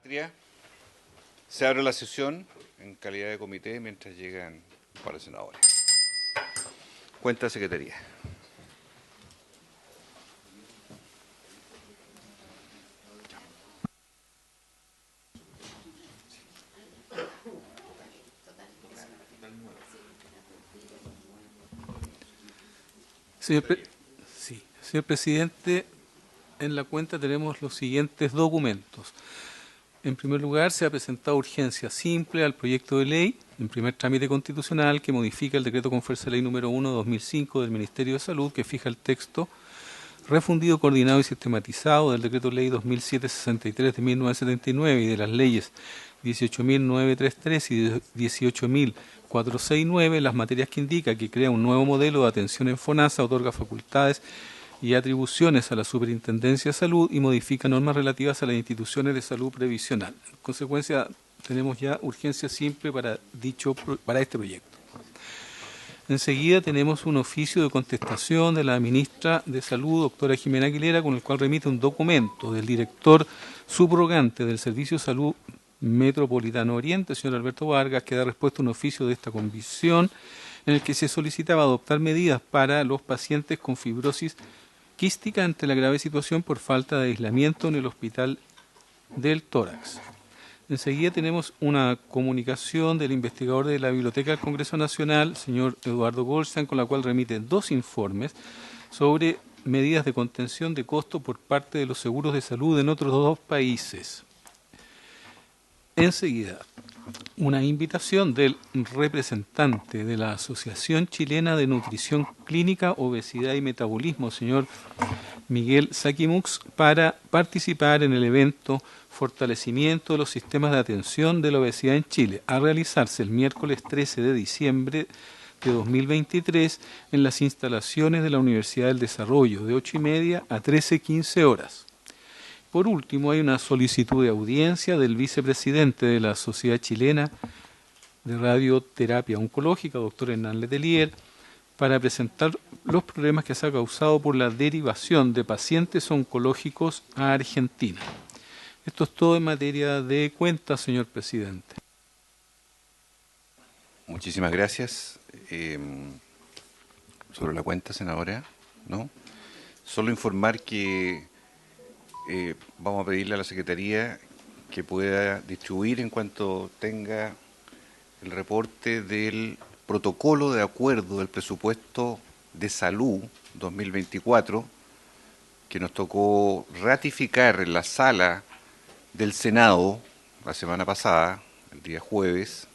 Patria. Se abre la sesión en calidad de comité mientras llegan los senadores. Cuenta Secretaría. Señor presidente, en la cuenta tenemos los siguientes documentos. En primer lugar, se ha presentado urgencia simple al proyecto de ley, en primer trámite constitucional, que modifica el decreto con fuerza de ley número 1/2005 del Ministerio de Salud, que fija el texto refundido, coordinado y sistematizado del decreto ley 2763 de 1979 y de las leyes 18.933 y 18.469, las materias que indica que crea un nuevo modelo de atención en FONASA, otorga facultades y atribuciones a la Superintendencia de Salud y modifica normas relativas a las instituciones de salud previsional. En consecuencia, tenemos ya urgencia simple para este proyecto. Enseguida tenemos un oficio de contestación de la ministra de Salud, doctora Jimena Aguilera, con el cual remite un documento del director subrogante del Servicio de Salud Metropolitano Oriente, señor Alberto Vargas, que da respuesta a un oficio de esta comisión en el que se solicitaba adoptar medidas para los pacientes con fibrosis quística ante la grave situación por falta de aislamiento en el hospital del tórax. Enseguida tenemos una comunicación del investigador de la Biblioteca del Congreso Nacional, señor Eduardo Goldstein, con la cual remite 2 informes sobre medidas de contención de costo por parte de los seguros de salud en otros 2 países. Enseguida, una invitación del representante de la Asociación Chilena de Nutrición Clínica, Obesidad y Metabolismo, señor Miguel Saquimux, para participar en el evento Fortalecimiento de los sistemas de atención de la obesidad en Chile, a realizarse el miércoles 13 de diciembre de 2023 en las instalaciones de la Universidad del Desarrollo, de 8:30 a 13:15 horas. Por último, hay una solicitud de audiencia del vicepresidente de la Sociedad Chilena de Radioterapia Oncológica, doctor Hernán Letelier, para presentar los problemas que se ha causado por la derivación de pacientes oncológicos a Argentina. Esto es todo en materia de cuentas, señor presidente. Muchísimas gracias. Sobre la cuenta, senadora, ¿no? Solo informar que vamos a pedirle a la Secretaría que pueda distribuir en cuanto tenga el reporte del protocolo de acuerdo del presupuesto de salud 2024 que nos tocó ratificar en la sala del Senado la semana pasada, el día jueves,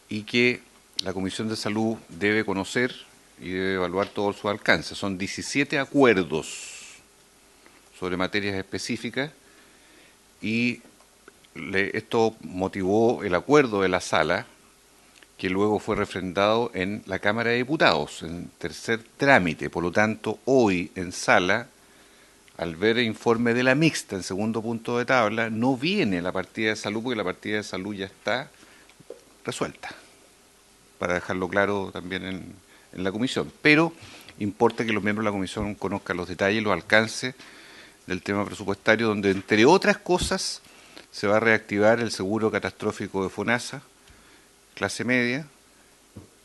y que la Comisión de Salud debe conocer y debe evaluar todo su alcance. Son 17 acuerdos sobre materias específicas y esto motivó el acuerdo de la sala, que luego fue refrendado en la Cámara de Diputados en tercer trámite. Por lo tanto, hoy en sala, al ver el informe de la mixta en segundo punto de tabla, no viene la partida de salud porque la partida de salud ya está resuelta, para dejarlo claro también en la comisión. Pero importa que los miembros de la comisión conozcan los detalles, los alcances del tema presupuestario, donde, entre otras cosas, se va a reactivar el seguro catastrófico de FONASA, clase media,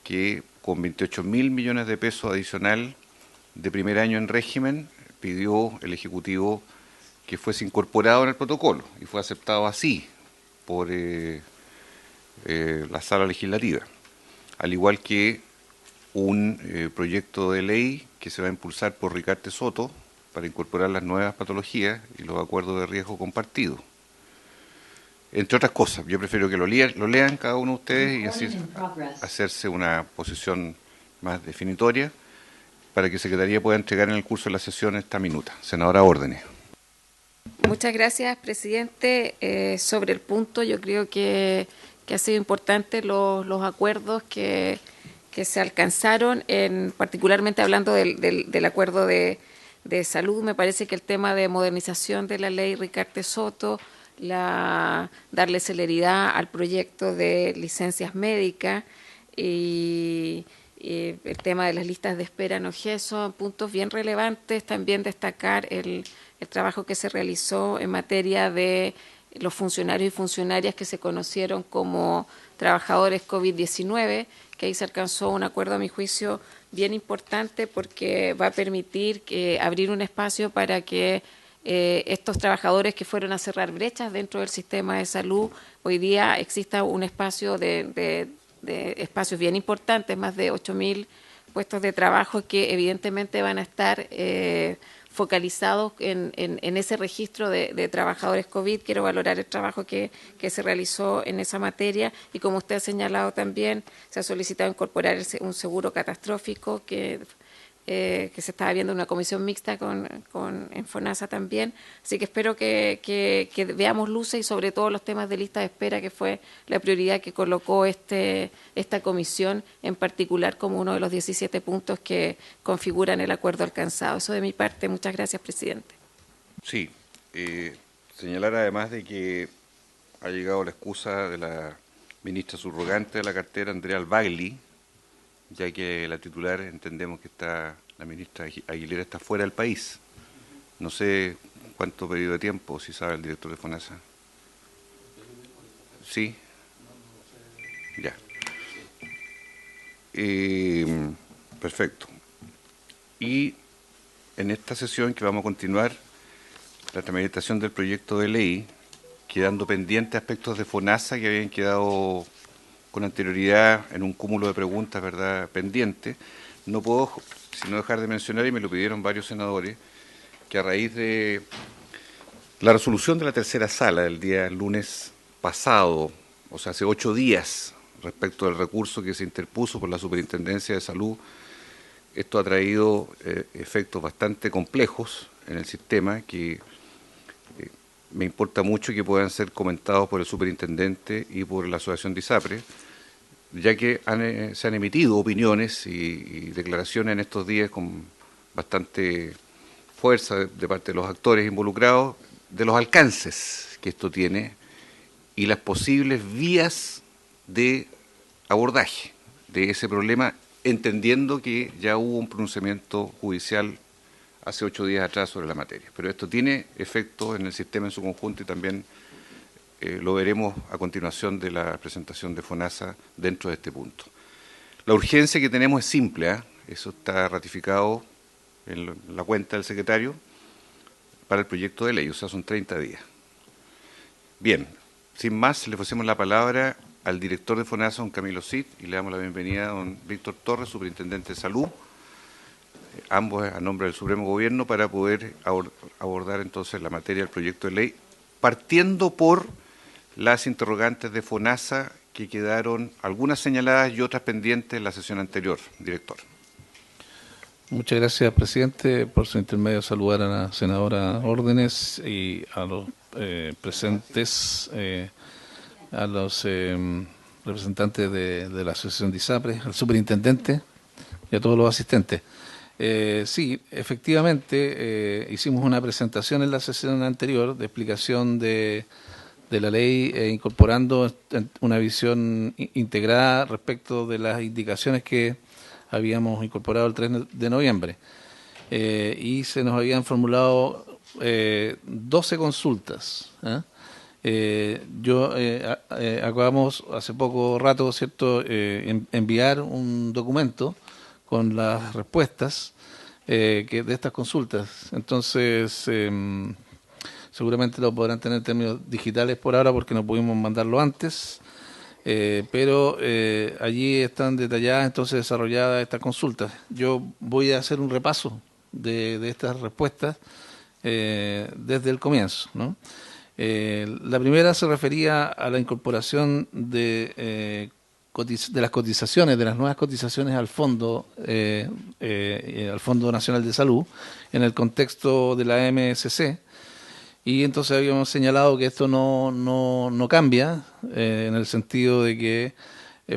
que con 28.000 millones de pesos adicional de primer año en régimen, pidió el Ejecutivo que fuese incorporado en el protocolo, y fue aceptado así por la Sala Legislativa. Al igual que un proyecto de ley que se va a impulsar por Ricardo Soto para incorporar las nuevas patologías y los acuerdos de riesgo compartido. Entre otras cosas, yo prefiero que lo lean cada uno de ustedes y así hacerse una posición más definitoria para que Secretaría pueda entregar en el curso de la sesión esta minuta. Senadora, órdenes. Muchas gracias, presidente. Sobre el punto, yo creo que ha sido importante los acuerdos que se alcanzaron, particularmente hablando del acuerdo de salud. Me parece que el tema de modernización de la ley Ricardo Soto, darle celeridad al proyecto de licencias médicas y el tema de las listas de espera en OGE son puntos bien relevantes. También destacar el trabajo que se realizó en materia de los funcionarios y funcionarias que se conocieron como trabajadores COVID-19, que ahí se alcanzó un acuerdo, a mi juicio, bien importante porque va a permitir abrir un espacio para que estos trabajadores que fueron a cerrar brechas dentro del sistema de salud, hoy día exista un espacio de espacios bien importantes, más de 8.000 puestos de trabajo que evidentemente van a estar focalizados en ese registro de trabajadores COVID. Quiero valorar el trabajo que se realizó en esa materia y, como usted ha señalado también, se ha solicitado incorporar un seguro catastrófico que se estaba viendo en una comisión mixta en FONASA también. Así que espero que veamos luces y sobre todo los temas de lista de espera, que fue la prioridad que colocó esta comisión en particular como uno de los 17 puntos que configuran el acuerdo alcanzado. Eso de mi parte. Muchas gracias, presidente. Sí, señalar además de que ha llegado la excusa de la ministra subrogante de la cartera, Andrea Albagli, ya que la titular entendemos que la ministra Aguilera está fuera del país. No sé cuánto periodo de tiempo, si sabe el director de FONASA. ¿Sí? Ya. Perfecto. Y en esta sesión que vamos a continuar, la tramitación del proyecto de ley, quedando pendientes aspectos de FONASA que habían quedado con anterioridad en un cúmulo de preguntas, ¿verdad?, pendientes. No puedo sino dejar de mencionar, y me lo pidieron varios senadores, que a raíz de la resolución de la tercera sala del día lunes pasado, o sea, hace 8 días, respecto del recurso que se interpuso por la Superintendencia de Salud, esto ha traído efectos bastante complejos en el sistema que me importa mucho que puedan ser comentados por el superintendente y por la Asociación de ISAPRE, ya que se han emitido opiniones y declaraciones en estos días con bastante fuerza de parte de los actores involucrados, de los alcances que esto tiene y las posibles vías de abordaje de ese problema, entendiendo que ya hubo un pronunciamiento judicial hace 8 días atrás sobre la materia. Pero esto tiene efecto en el sistema en su conjunto y también lo veremos a continuación de la presentación de FONASA dentro de este punto. La urgencia que tenemos es simple, eso está ratificado en la cuenta del secretario para el proyecto de ley, o sea, son 30 días. Bien, sin más, le ofrecemos la palabra al director de FONASA, don Camilo Cid, y le damos la bienvenida a don Víctor Torres, superintendente de Salud, ambos a nombre del Supremo Gobierno, para poder abordar entonces la materia del proyecto de ley, partiendo por las interrogantes de FONASA que quedaron algunas señaladas y otras pendientes en la sesión anterior. Director. Muchas gracias, presidente. Por su intermedio, saludar a la senadora Órdenes y a los presentes, a los representantes de la Asociación de ISAPRE, al superintendente y a todos los asistentes. Sí, efectivamente, hicimos una presentación en la sesión anterior de explicación de la ley, incorporando una visión integrada respecto de las indicaciones que habíamos incorporado el 3 de noviembre. Y se nos habían formulado 12 consultas. Acabamos hace poco rato, ¿cierto?, enviar un documento con las respuestas de estas consultas. Entonces, seguramente lo podrán tener en términos digitales por ahora porque no pudimos mandarlo antes, pero allí están detalladas, entonces desarrolladas estas consultas. Yo voy a hacer un repaso de estas respuestas desde el comienzo, ¿no? La primera se refería a la incorporación de las cotizaciones, de las nuevas cotizaciones al Fondo Nacional de Salud, en el contexto de la MSC. Y entonces habíamos señalado que esto no cambia, en el sentido de que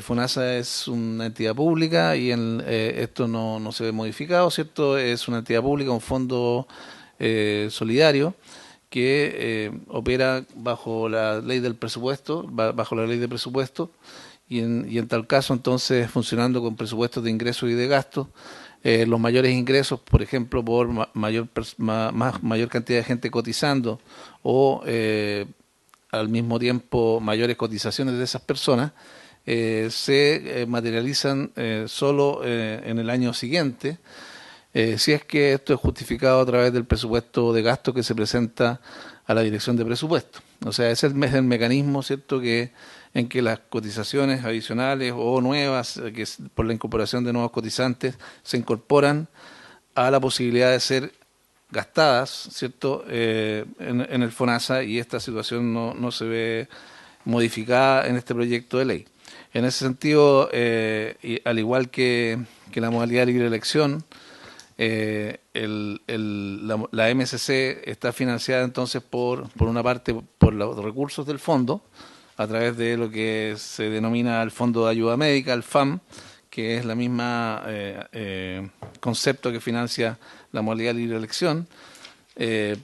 FONASA es una entidad pública y esto no se ve modificado, ¿cierto? Es una entidad pública, un fondo solidario que opera bajo la ley del presupuesto, y en tal caso entonces funcionando con presupuestos de ingresos y de gastos. Los mayores ingresos, por ejemplo, por mayor cantidad de gente cotizando o al mismo tiempo mayores cotizaciones de esas personas, se materializan solo en el año siguiente, si es que esto es justificado a través del presupuesto de gasto que se presenta a la Dirección de Presupuesto. O sea, ese es el mecanismo, ¿cierto?, en que las cotizaciones adicionales o nuevas, que por la incorporación de nuevos cotizantes, se incorporan a la posibilidad de ser gastadas, ¿cierto?, en el FONASA, y esta situación no se ve modificada en este proyecto de ley. En ese sentido, y al igual que la modalidad de libre elección, la MSC está financiada entonces por una parte por los recursos del fondo, a través de lo que se denomina el Fondo de Ayuda Médica, el FAM, que es la misma concepto que financia la modalidad de libre elección.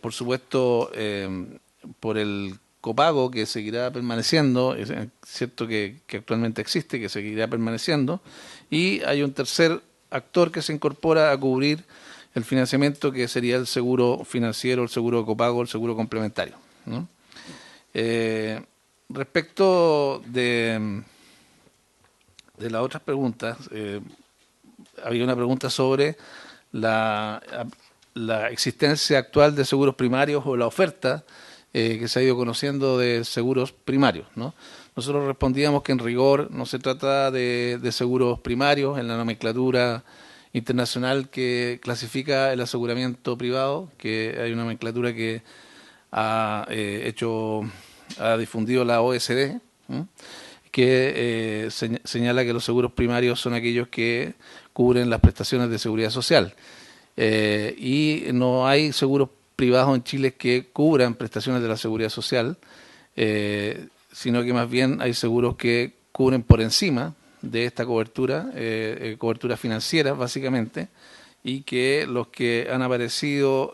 Por supuesto, por el copago, que seguirá permaneciendo, es cierto que actualmente existe, que seguirá permaneciendo, y hay un tercer actor que se incorpora a cubrir el financiamiento, que sería el seguro financiero, el seguro de copago, el seguro complementario, ¿no? Respecto de las otras preguntas, había una pregunta sobre la existencia actual de seguros primarios o la oferta que se ha ido conociendo de seguros primarios, ¿no? Nosotros respondíamos que en rigor no se trata de seguros primarios en la nomenclatura internacional que clasifica el aseguramiento privado, que hay una nomenclatura que ha difundido la OSD, ¿no?, que señala que los seguros primarios son aquellos que cubren las prestaciones de seguridad social. Y no hay seguros privados en Chile que cubran prestaciones de la seguridad social, sino que más bien hay seguros que cubren por encima de esta cobertura, cobertura financiera básicamente, y que los que han aparecido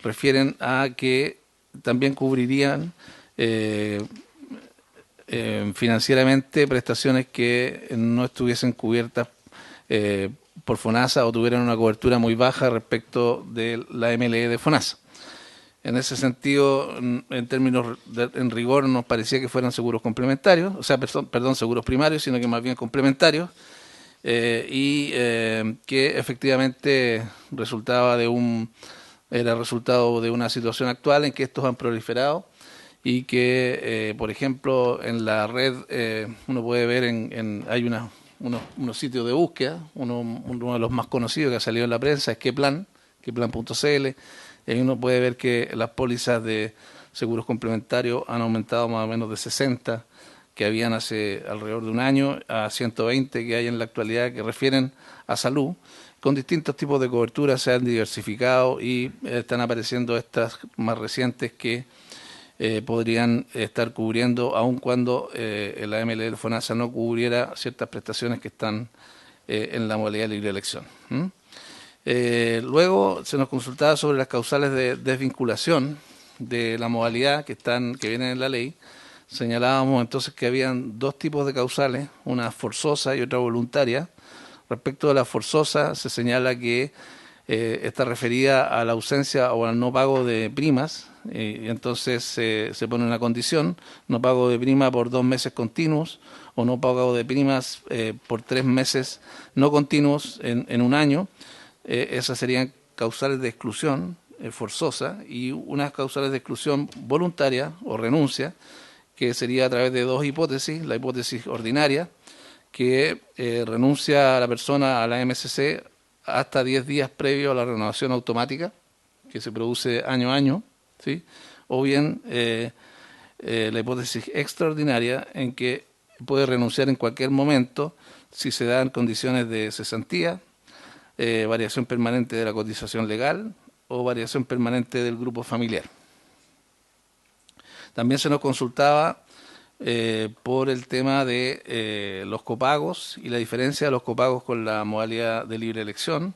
refieren a que también cubrirían financieramente prestaciones que no estuviesen cubiertas por FONASA o tuvieran una cobertura muy baja respecto de la MLE de FONASA. En ese sentido, en términos en rigor, nos parecía que fueran seguros complementarios, o sea, perdón, seguros primarios, sino que más bien complementarios, y que efectivamente era resultado de una situación actual en que estos han proliferado, y que, por ejemplo, en la red uno puede ver, hay unos sitios de búsqueda, uno de los más conocidos que ha salido en la prensa es queplan.cl, y ahí uno puede ver que las pólizas de seguros complementarios han aumentado más o menos de 60 que habían hace alrededor de un año a 120 que hay en la actualidad, que refieren a salud, con distintos tipos de cobertura. Se han diversificado y están apareciendo estas más recientes que podrían estar cubriendo, aun cuando la MLE del FONASA no cubriera ciertas prestaciones que están en la modalidad de libre elección. Luego se nos consultaba sobre las causales de desvinculación de la modalidad que vienen en la ley. Señalábamos entonces que habían dos tipos de causales, una forzosa y otra voluntaria. Respecto de la forzosa, se señala que está referida a la ausencia o al no pago de primas, y entonces se pone una condición: no pago de prima por 2 meses continuos, o no pago de primas por 3 meses no continuos en un año. Esas serían causales de exclusión forzosa, y unas causales de exclusión voluntaria o renuncia, que sería a través de dos hipótesis: la hipótesis ordinaria, que renuncia a la persona a la MSC hasta 10 días previo a la renovación automática, que se produce año a año, ¿sí? O bien la hipótesis extraordinaria, en que puede renunciar en cualquier momento si se dan condiciones de cesantía, variación permanente de la cotización legal o variación permanente del grupo familiar. También se nos consultaba por el tema de los copagos y la diferencia de los copagos con la modalidad de libre elección,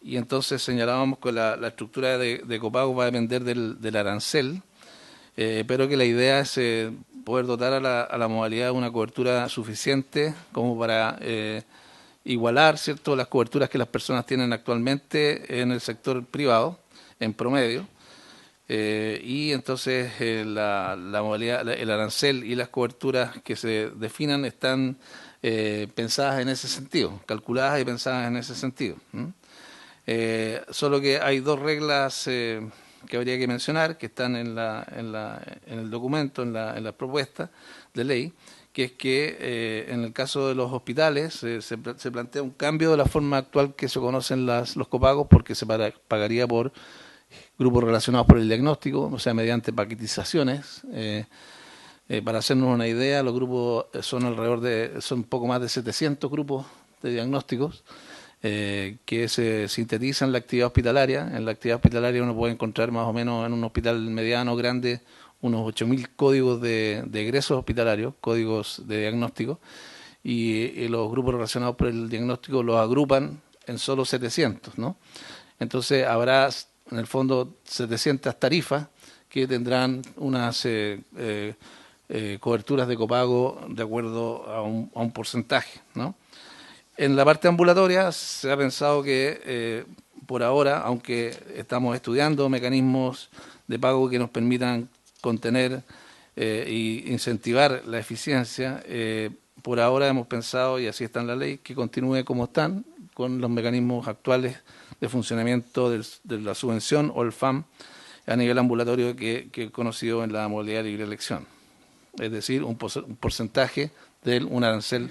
y entonces señalábamos que la estructura de copagos va a depender del arancel, pero que la idea es poder dotar a la modalidad de una cobertura suficiente como para igualar, ¿cierto?, las coberturas que las personas tienen actualmente en el sector privado, en promedio. y entonces la modalidad, el arancel y las coberturas que se definan están pensadas en ese sentido, calculadas y pensadas en ese sentido. Solo que hay dos reglas que habría que mencionar, que están en el documento, en la propuesta de ley, que es que en el caso de los hospitales se plantea un cambio de la forma actual que se conocen los copagos, porque se pagaría por grupos relacionados por el diagnóstico, o sea, mediante paquetizaciones. Para hacernos una idea, los grupos son poco más de 700 grupos de diagnósticos que se sintetizan en la actividad hospitalaria. En la actividad hospitalaria uno puede encontrar más o menos en un hospital mediano, grande, unos 8.000 códigos de egresos hospitalarios, códigos de diagnóstico, y los grupos relacionados por el diagnóstico los agrupan en solo 700, ¿no? Entonces habrá en el fondo 700 tarifas que tendrán unas coberturas de copago de acuerdo a un porcentaje, ¿no? En la parte ambulatoria se ha pensado que por ahora, aunque estamos estudiando mecanismos de pago que nos permitan contener e incentivar la eficiencia, por ahora hemos pensado, y así está en la ley, que continúe como están, con los mecanismos actuales de funcionamiento de la subvención o el FAM a nivel ambulatorio que he conocido en la modalidad de libre elección. Es decir, un porcentaje de un arancel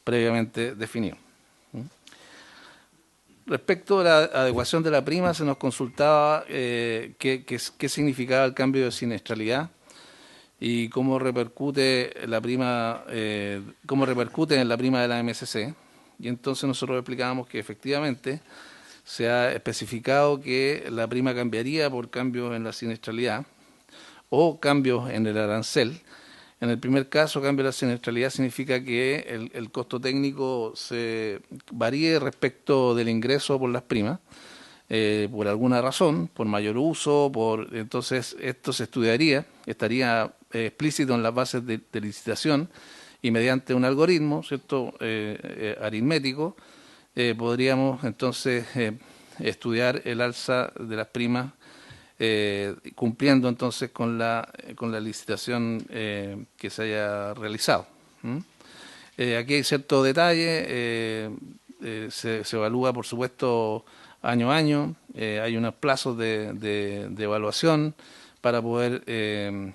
previamente definido. Respecto a la adecuación de la prima, se nos consultaba qué significaba el cambio de siniestralidad y cómo repercute la prima, cómo repercute en la prima de la MSC. Y entonces nosotros explicábamos que efectivamente se ha especificado que la prima cambiaría por cambios en la siniestralidad o cambios en el arancel. En el primer caso, cambio de la siniestralidad significa que el costo técnico se varíe respecto del ingreso por las primas, por alguna razón, por mayor uso, entonces esto se estudiaría, estaría explícito en las bases de licitación y mediante un algoritmo, ¿cierto?, aritmético, podríamos entonces estudiar el alza de las primas cumpliendo entonces con la licitación que se haya realizado. Aquí hay cierto detalle, se evalúa por supuesto año a año, hay unos plazos de evaluación para poder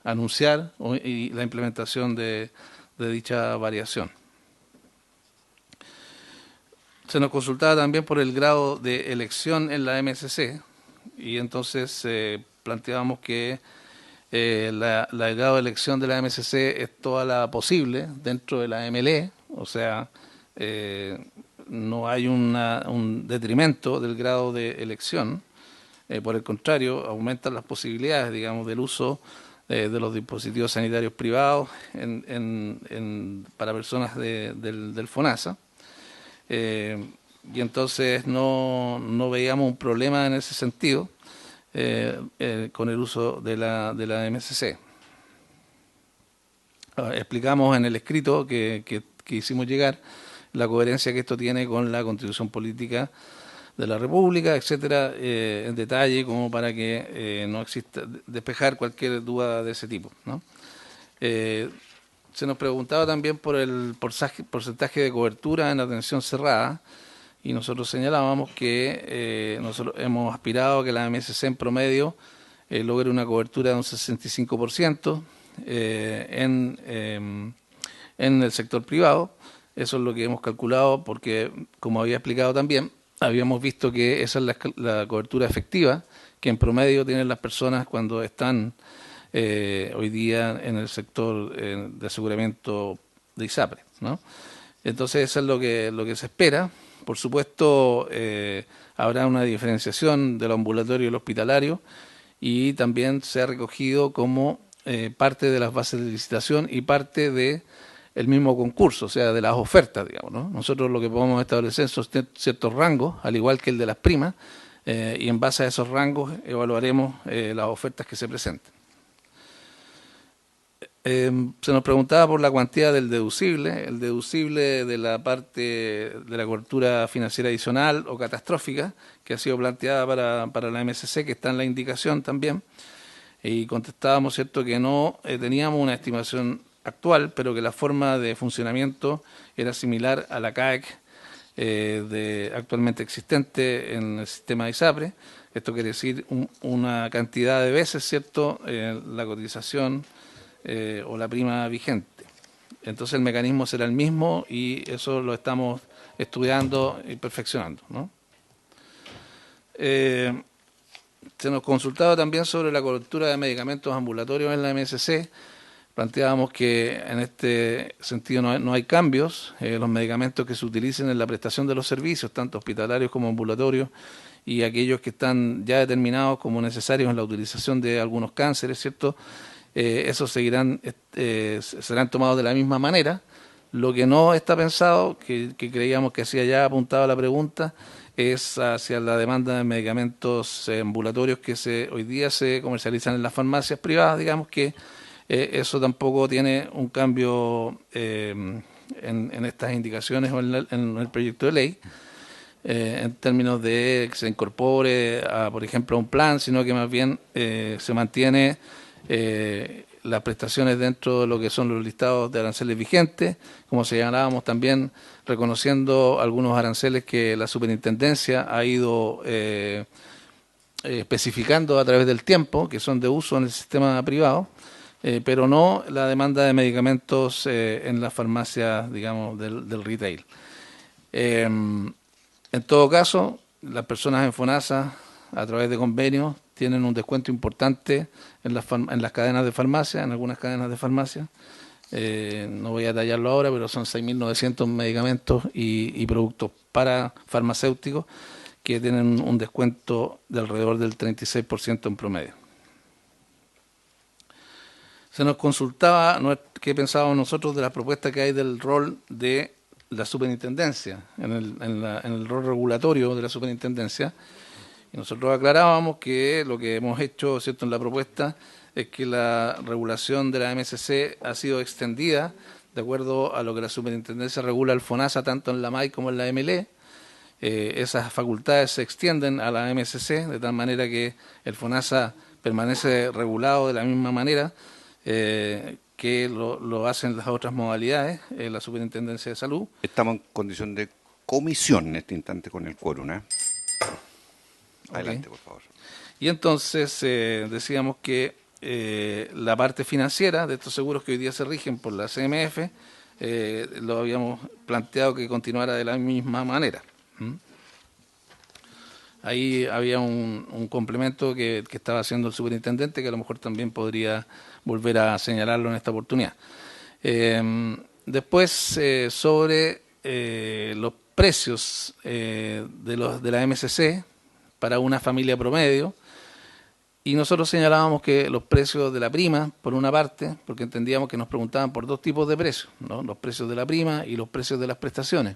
anunciar y la implementación de dicha variación. Se nos consultaba también por el grado de elección en la MSC, y entonces planteábamos que el grado de elección de la MSC es toda la posible dentro de la MLE, o sea, no hay un detrimento del grado de elección, por el contrario, aumentan las posibilidades, digamos, del uso de los dispositivos sanitarios privados para personas del FONASA. Y entonces no veíamos un problema en ese sentido con el uso de la MSC. Explicamos en el escrito que hicimos llegar la coherencia que esto tiene con la Constitución Política de la República, etcétera, en detalle, como para que no exista, despejar cualquier duda de ese tipo, ¿no? Se nos preguntaba también por el porcentaje de cobertura en atención cerrada, y nosotros señalábamos que nosotros hemos aspirado a que la MSC en promedio logre una cobertura de un 65% en el sector privado. Eso es lo que hemos calculado porque, como había explicado también, habíamos visto que esa es la cobertura efectiva que en promedio tienen las personas cuando están hoy día en el sector de aseguramiento de ISAPRE, ¿no? Entonces eso es lo que se espera. Por supuesto, habrá una diferenciación de lo ambulatorio y lo hospitalario, y también se ha recogido como parte de las bases de licitación y parte de el mismo concurso, o sea, de las ofertas, digamos, ¿no? Nosotros lo que podemos establecer son ciertos rangos, al igual que el de las primas, y en base a esos rangos evaluaremos las ofertas que se presenten. Se nos preguntaba por la cuantía del deducible. El deducible de la parte de la cobertura financiera adicional o catastrófica que ha sido planteada para la MSC, que está en la indicación también. Y contestábamos, ¿cierto?, que no teníamos una estimación actual, pero que la forma de funcionamiento era similar a la CAEC actualmente existente en el sistema de ISAPRE. Esto quiere decir una cantidad de veces, ¿cierto?, la cotización o la prima vigente. Entonces el mecanismo será el mismo y eso lo estamos estudiando y perfeccionando, ¿no? Se nos consultaba también sobre la cobertura de medicamentos ambulatorios en la MSC. Planteábamos que en este sentido no hay cambios. Los medicamentos que se utilicen en la prestación de los servicios, tanto hospitalarios como ambulatorios, y aquellos que están ya determinados como necesarios en la utilización de algunos cánceres, ¿cierto?, esos serán tomados de la misma manera. Lo que no está pensado, que creíamos que hacia allá apuntaba la pregunta, es hacia la demanda de medicamentos ambulatorios que hoy día se comercializan en las farmacias privadas. Digamos que eso tampoco tiene un cambio en estas indicaciones o en el proyecto de ley, en términos de que se incorpore, por ejemplo, a un plan, sino que más bien se mantiene las prestaciones dentro de lo que son los listados de aranceles vigentes, como señalábamos también, reconociendo algunos aranceles que la superintendencia ha ido especificando a través del tiempo, que son de uso en el sistema privado, pero no la demanda de medicamentos en las farmacias, digamos, del retail. En todo caso, las personas en FONASA, a través de convenios, tienen un descuento importante en las cadenas de farmacia, en algunas cadenas de farmacia. No voy a detallarlo ahora, pero son 6.900 medicamentos y productos para farmacéuticos que tienen un descuento de alrededor del 36% en promedio. Se nos consultaba qué pensábamos nosotros de las propuestas que hay del rol de la superintendencia, en el rol regulatorio de la superintendencia. Y nosotros aclarábamos que lo que hemos hecho, ¿cierto?, en la propuesta es que la regulación de la MSC ha sido extendida de acuerdo a lo que la superintendencia regula el FONASA, tanto en la MAI como en la MLE. Esas facultades se extienden a la MSC, de tal manera que el FONASA permanece regulado de la misma manera que lo hacen las otras modalidades, la Superintendencia de Salud. Estamos en condición de comisión en este instante con el quórum, ¿eh? Adelante, por favor. Y entonces decíamos que la parte financiera de estos seguros que hoy día se rigen por la CMF, lo habíamos planteado que continuara de la misma manera. Ahí había un complemento que estaba haciendo el superintendente, que a lo mejor también podría volver a señalarlo en esta oportunidad. Después, sobre los precios de la MSC para una familia promedio, y nosotros señalábamos que los precios de la prima, por una parte, porque entendíamos que nos preguntaban por dos tipos de precios, ¿no?, los precios de la prima y los precios de las prestaciones.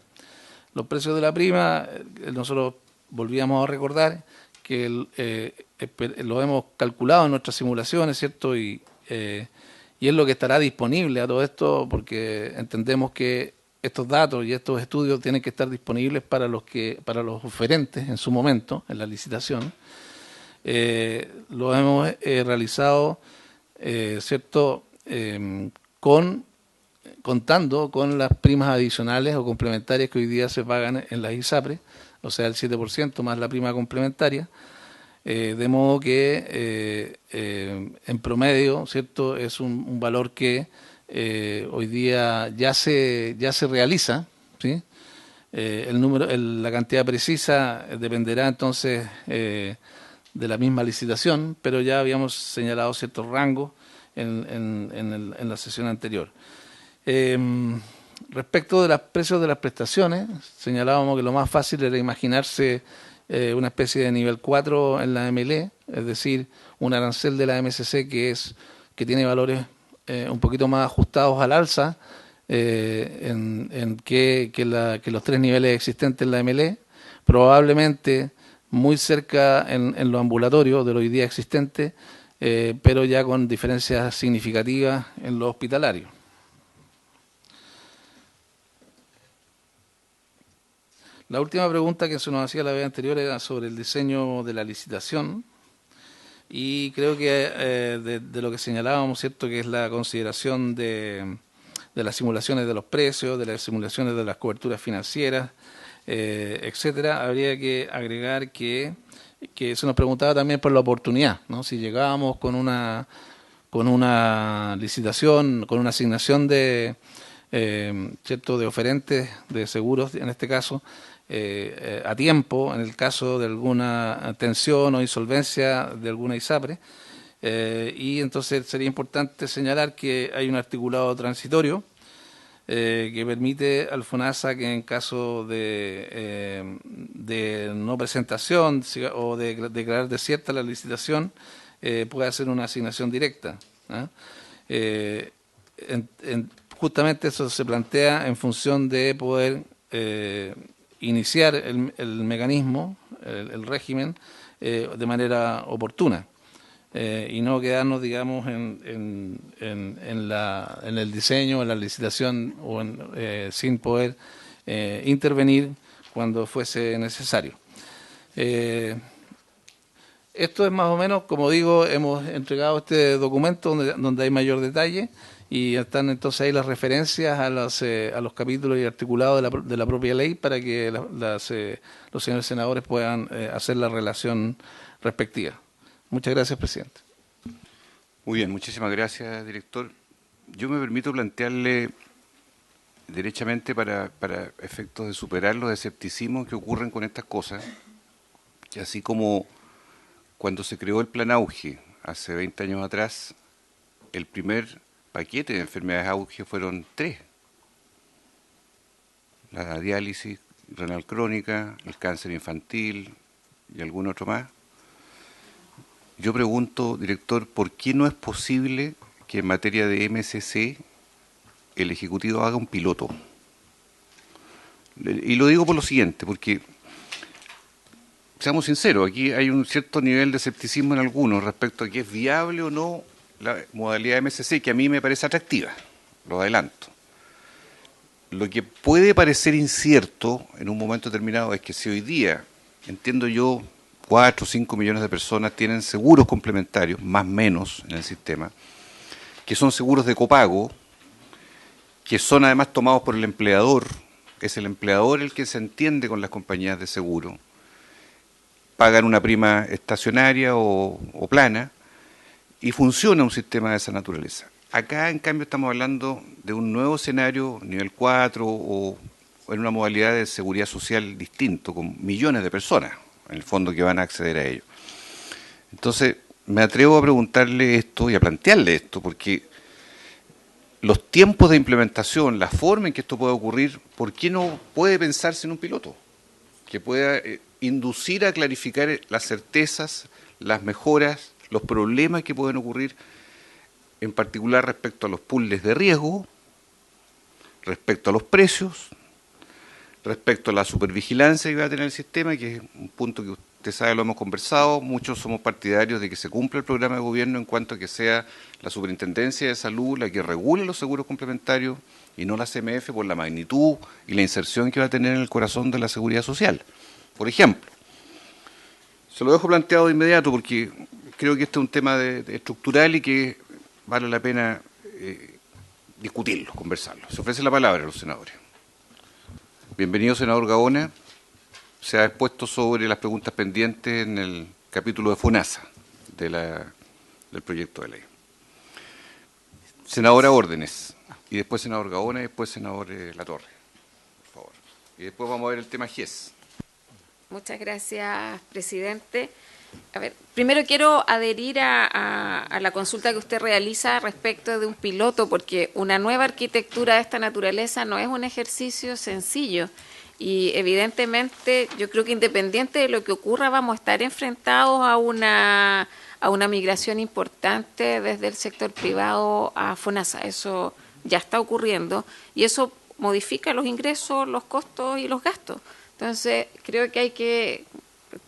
Los precios de la prima, nosotros volvíamos a recordar que lo hemos calculado en nuestras simulaciones, ¿cierto? Y es lo que estará disponible a todo esto, porque entendemos que estos datos y estos estudios tienen que estar disponibles para los oferentes en su momento, en la licitación. Lo hemos realizado, ¿cierto?, contando con las primas adicionales o complementarias que hoy día se pagan en las ISAPRE, o sea, el 7% más la prima complementaria, de modo que en promedio, ¿cierto?, es un valor que hoy día ya se realiza, ¿sí? La cantidad precisa dependerá entonces de la misma licitación, pero ya habíamos señalado ciertos rangos en la sesión anterior. Respecto de los precios de las prestaciones, señalábamos que lo más fácil era imaginarse una especie de nivel 4 en la MLE, es decir, un arancel de la MSC que tiene valores un poquito más ajustados al alza que los tres niveles existentes en la MLE, probablemente muy cerca en lo ambulatorio de lo hoy día existente, pero ya con diferencias significativas en lo hospitalario. La última pregunta que se nos hacía la vez anterior era sobre el diseño de la licitación, y creo que de lo que señalábamos, ¿cierto?, que es la consideración de las simulaciones de los precios, de las simulaciones de las coberturas financieras, etcétera, habría que agregar que se nos preguntaba también por la oportunidad, ¿no? Si llegábamos con una licitación, con una asignación de cierto, de oferentes de seguros, en este caso, a tiempo, en el caso de alguna tensión o insolvencia de alguna ISAPRE, y entonces sería importante señalar que hay un articulado transitorio que permite al FONASA que en caso de no presentación o de declarar desierta la licitación pueda hacer una asignación directa, ¿ah? Justamente eso se plantea en función de poder iniciar el mecanismo, el régimen, de manera oportuna. Y no quedarnos, digamos, en el diseño, en la licitación, o sin poder intervenir cuando fuese necesario. Esto es más o menos, como digo, hemos entregado este documento donde hay mayor detalle, y están entonces ahí las referencias a los capítulos y articulados de la propia ley para que los señores senadores puedan hacer la relación respectiva. Muchas gracias, presidente. Muy bien, muchísimas gracias, director. Yo me permito plantearle derechamente para efectos de superar los escepticismos que ocurren con estas cosas, que así como cuando se creó el Plan Auge hace 20 años atrás, el primer paquete de enfermedades auge fueron 3. La diálisis renal crónica, el cáncer infantil y algún otro más. Yo pregunto, director, ¿por qué no es posible que en materia de MSC el Ejecutivo haga un piloto? Y lo digo por lo siguiente, porque, seamos sinceros, aquí hay un cierto nivel de escepticismo en algunos respecto a que es viable o no la modalidad de MSC, que a mí me parece atractiva, lo adelanto. Lo que puede parecer incierto en un momento determinado es que si hoy día, entiendo yo, 4 o 5 millones de personas tienen seguros complementarios, más o menos en el sistema, que son seguros de copago, que son además tomados por el empleador, es el empleador el que se entiende con las compañías de seguro, pagan una prima estacionaria o plana, y funciona un sistema de esa naturaleza. Acá, en cambio, estamos hablando de un nuevo escenario, nivel 4, o en una modalidad de seguridad social distinto, con millones de personas, en el fondo, que van a acceder a ello. Entonces, me atrevo a preguntarle esto y a plantearle esto, porque los tiempos de implementación, la forma en que esto puede ocurrir, ¿por qué no puede pensarse en un piloto que pueda inducir a clarificar las certezas, las mejoras, los problemas que pueden ocurrir, en particular respecto a los pools de riesgo, respecto a los precios, respecto a la supervigilancia que va a tener el sistema, que es un punto que usted sabe, lo hemos conversado, muchos somos partidarios de que se cumpla el programa de gobierno en cuanto a que sea la Superintendencia de Salud la que regule los seguros complementarios y no la CMF, por la magnitud y la inserción que va a tener en el corazón de la seguridad social. Por ejemplo, se lo dejo planteado de inmediato porque creo que este es un tema estructural y que vale la pena discutirlo, conversarlo. Se ofrece la palabra a los senadores. Bienvenido, senador Gaona. Se ha expuesto sobre las preguntas pendientes en el capítulo de FONASA del proyecto de ley. Senadora Órdenes, y después senador Gaona, y después senador Latorre, por favor. Y después vamos a ver el tema GIES. Muchas gracias, presidente. A ver, primero quiero adherir a la consulta que usted realiza respecto de un piloto, porque una nueva arquitectura de esta naturaleza no es un ejercicio sencillo y evidentemente yo creo que independiente de lo que ocurra vamos a estar enfrentados a una migración importante desde el sector privado a FONASA. Eso ya está ocurriendo y eso modifica los ingresos, los costos y los gastos. Entonces creo que hay que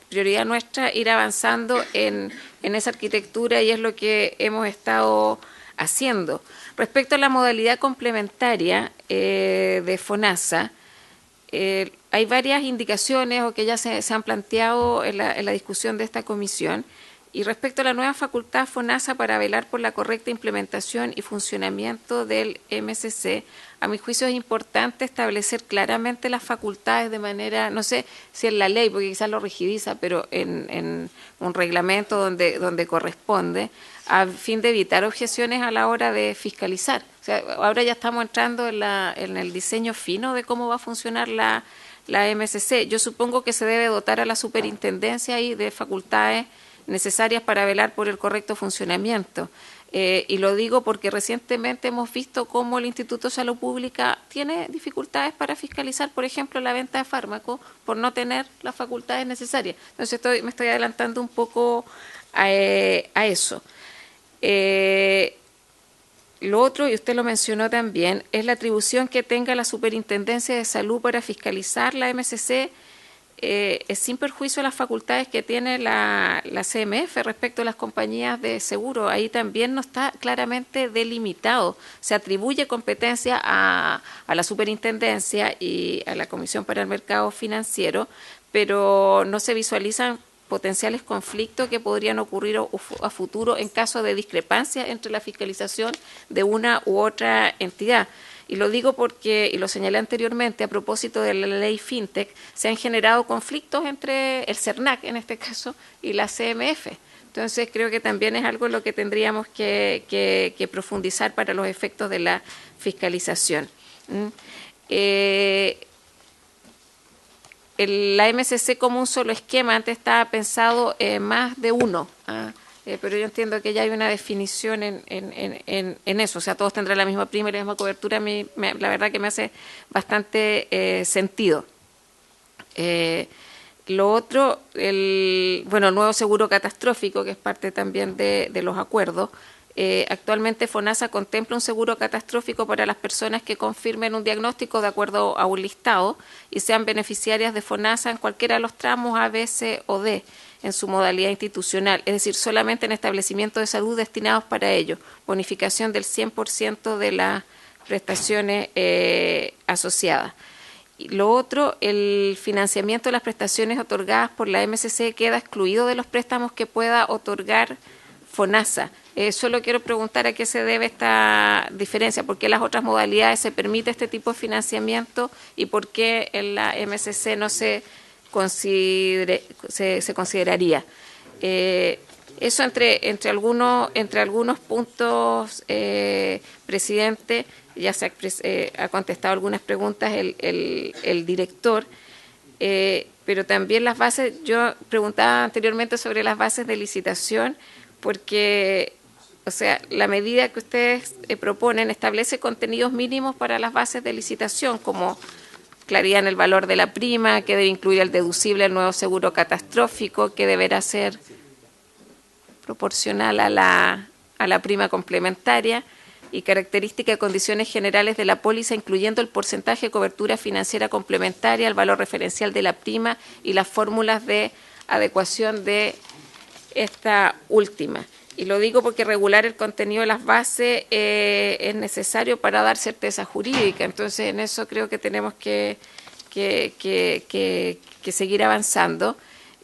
prioridad nuestra ir avanzando en esa arquitectura y es lo que hemos estado haciendo. Respecto a la modalidad complementaria de FONASA, hay varias indicaciones o que ya se han planteado en la discusión de esta comisión. Y respecto a la nueva facultad FONASA para velar por la correcta implementación y funcionamiento del MSC, a mi juicio es importante establecer claramente las facultades de manera, no sé si en la ley, porque quizás lo rigidiza, pero en un reglamento donde corresponde, a fin de evitar objeciones a la hora de fiscalizar. O sea, ahora ya estamos entrando en el diseño fino de cómo va a funcionar la MSC. Yo supongo que se debe dotar a la superintendencia ahí de facultades necesarias para velar por el correcto funcionamiento. Y lo digo porque recientemente hemos visto cómo el Instituto de Salud Pública tiene dificultades para fiscalizar, por ejemplo, la venta de fármacos por no tener las facultades necesarias. Entonces me estoy adelantando un poco a eso. Lo otro, y usted lo mencionó también, es la atribución que tenga la Superintendencia de Salud para fiscalizar la MSC, es sin perjuicio de las facultades que tiene la CMF respecto a las compañías de seguro. Ahí también no está claramente delimitado. Se atribuye competencia a la Superintendencia y a la Comisión para el Mercado Financiero, pero no se visualizan potenciales conflictos que podrían ocurrir a futuro en caso de discrepancia entre la fiscalización de una u otra entidad. Y lo digo porque, y lo señalé anteriormente, a propósito de la ley FinTech, se han generado conflictos entre el CERNAC, en este caso, y la CMF. Entonces, creo que también es algo en lo que tendríamos que profundizar para los efectos de la fiscalización. La MSC como un solo esquema, antes estaba pensado más de uno, pero yo entiendo que ya hay una definición en eso, o sea, todos tendrán la misma prima y la misma cobertura. A mí, la verdad que me hace bastante sentido. Lo otro, el nuevo seguro catastrófico, que es parte también de los acuerdos. Actualmente FONASA contempla un seguro catastrófico para las personas que confirmen un diagnóstico de acuerdo a un listado y sean beneficiarias de FONASA en cualquiera de los tramos A, B, C o D en su modalidad institucional, es decir, solamente en establecimientos de salud destinados para ello, bonificación del 100% de las prestaciones asociadas. Y lo otro, el financiamiento de las prestaciones otorgadas por la MSC queda excluido de los préstamos que pueda otorgar FONASA. Solo quiero preguntar a qué se debe esta diferencia, por qué en las otras modalidades se permite este tipo de financiamiento y por qué en la MSC no se consideraría. Eso entre algunos puntos, presidente, ya se ha contestado algunas preguntas el director, pero también las bases, yo preguntaba anteriormente sobre las bases de licitación, porque, o sea, la medida que ustedes proponen establece contenidos mínimos para las bases de licitación, como claridad en el valor de la prima, que debe incluir el deducible al nuevo seguro catastrófico, que deberá ser proporcional a la prima complementaria, y características y condiciones generales de la póliza, incluyendo el porcentaje de cobertura financiera complementaria, el valor referencial de la prima y las fórmulas de adecuación de esta última. Y lo digo porque regular el contenido de las bases es necesario para dar certeza jurídica. Entonces, en eso creo que tenemos que seguir avanzando.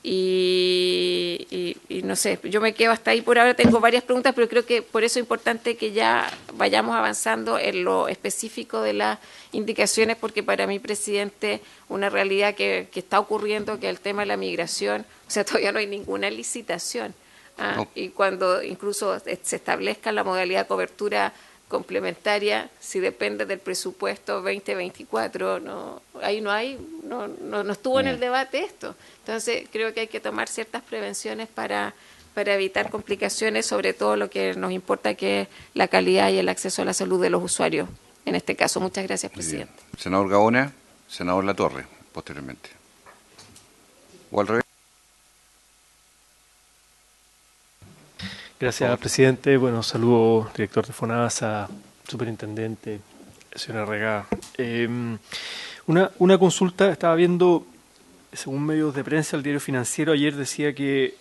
Y no sé, yo me quedo hasta ahí por ahora. Tengo varias preguntas, pero creo que por eso es importante que ya vayamos avanzando en lo específico de las indicaciones, porque para mí, presidente, una realidad que está ocurriendo, que el tema de la migración, o sea, todavía no hay ninguna licitación. No. Y cuando incluso se establezca la modalidad de cobertura complementaria, si depende del presupuesto 2024, no estuvo en el debate esto. Entonces, creo que hay que tomar ciertas prevenciones para evitar complicaciones, sobre todo lo que nos importa, que es la calidad y el acceso a la salud de los usuarios, en este caso. Muchas gracias, presidente. Senador Gaona, senador Latorre, posteriormente. ¿O al revés? Gracias, presidente. Bueno, saludo director de FONASA, superintendente, señora Regá. Una consulta, estaba viendo según medios de prensa, el diario Financiero ayer decía que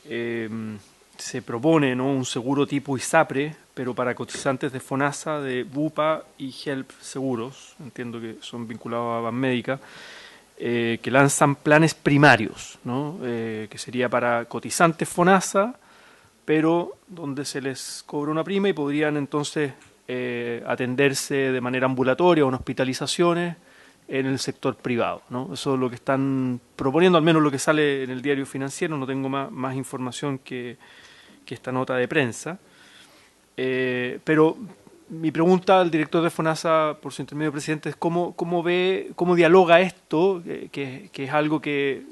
se propone, ¿no?, un seguro tipo ISAPRE, pero para cotizantes de FONASA, de BUPA y HELP Seguros, entiendo que son vinculados a Banmédica, que lanzan planes primarios, ¿no?, que sería para cotizantes FONASA, pero donde se les cobra una prima y podrían entonces atenderse de manera ambulatoria o en hospitalizaciones en el sector privado, ¿no? Eso es lo que están proponiendo, al menos lo que sale en el diario Financiero. No tengo más información que esta nota de prensa. Pero mi pregunta al director de FONASA, por su intermedio, presidente, es cómo dialoga esto, que es algo que,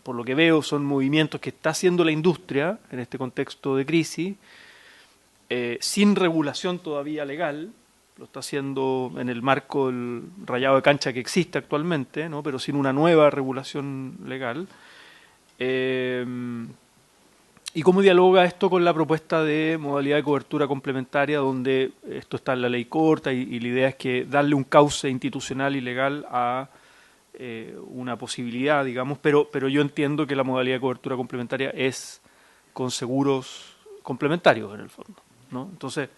por lo que veo, son movimientos que está haciendo la industria en este contexto de crisis, sin regulación todavía legal. Lo está haciendo en el marco del rayado de cancha que existe actualmente, ¿no?, pero sin una nueva regulación legal. ¿Y cómo dialoga esto con la propuesta de modalidad de cobertura complementaria, donde esto está en la ley corta y la idea es que darle un cauce institucional y legal a una posibilidad, digamos, pero yo entiendo que la modalidad de cobertura complementaria es con seguros complementarios en el fondo, ¿no? Entonces,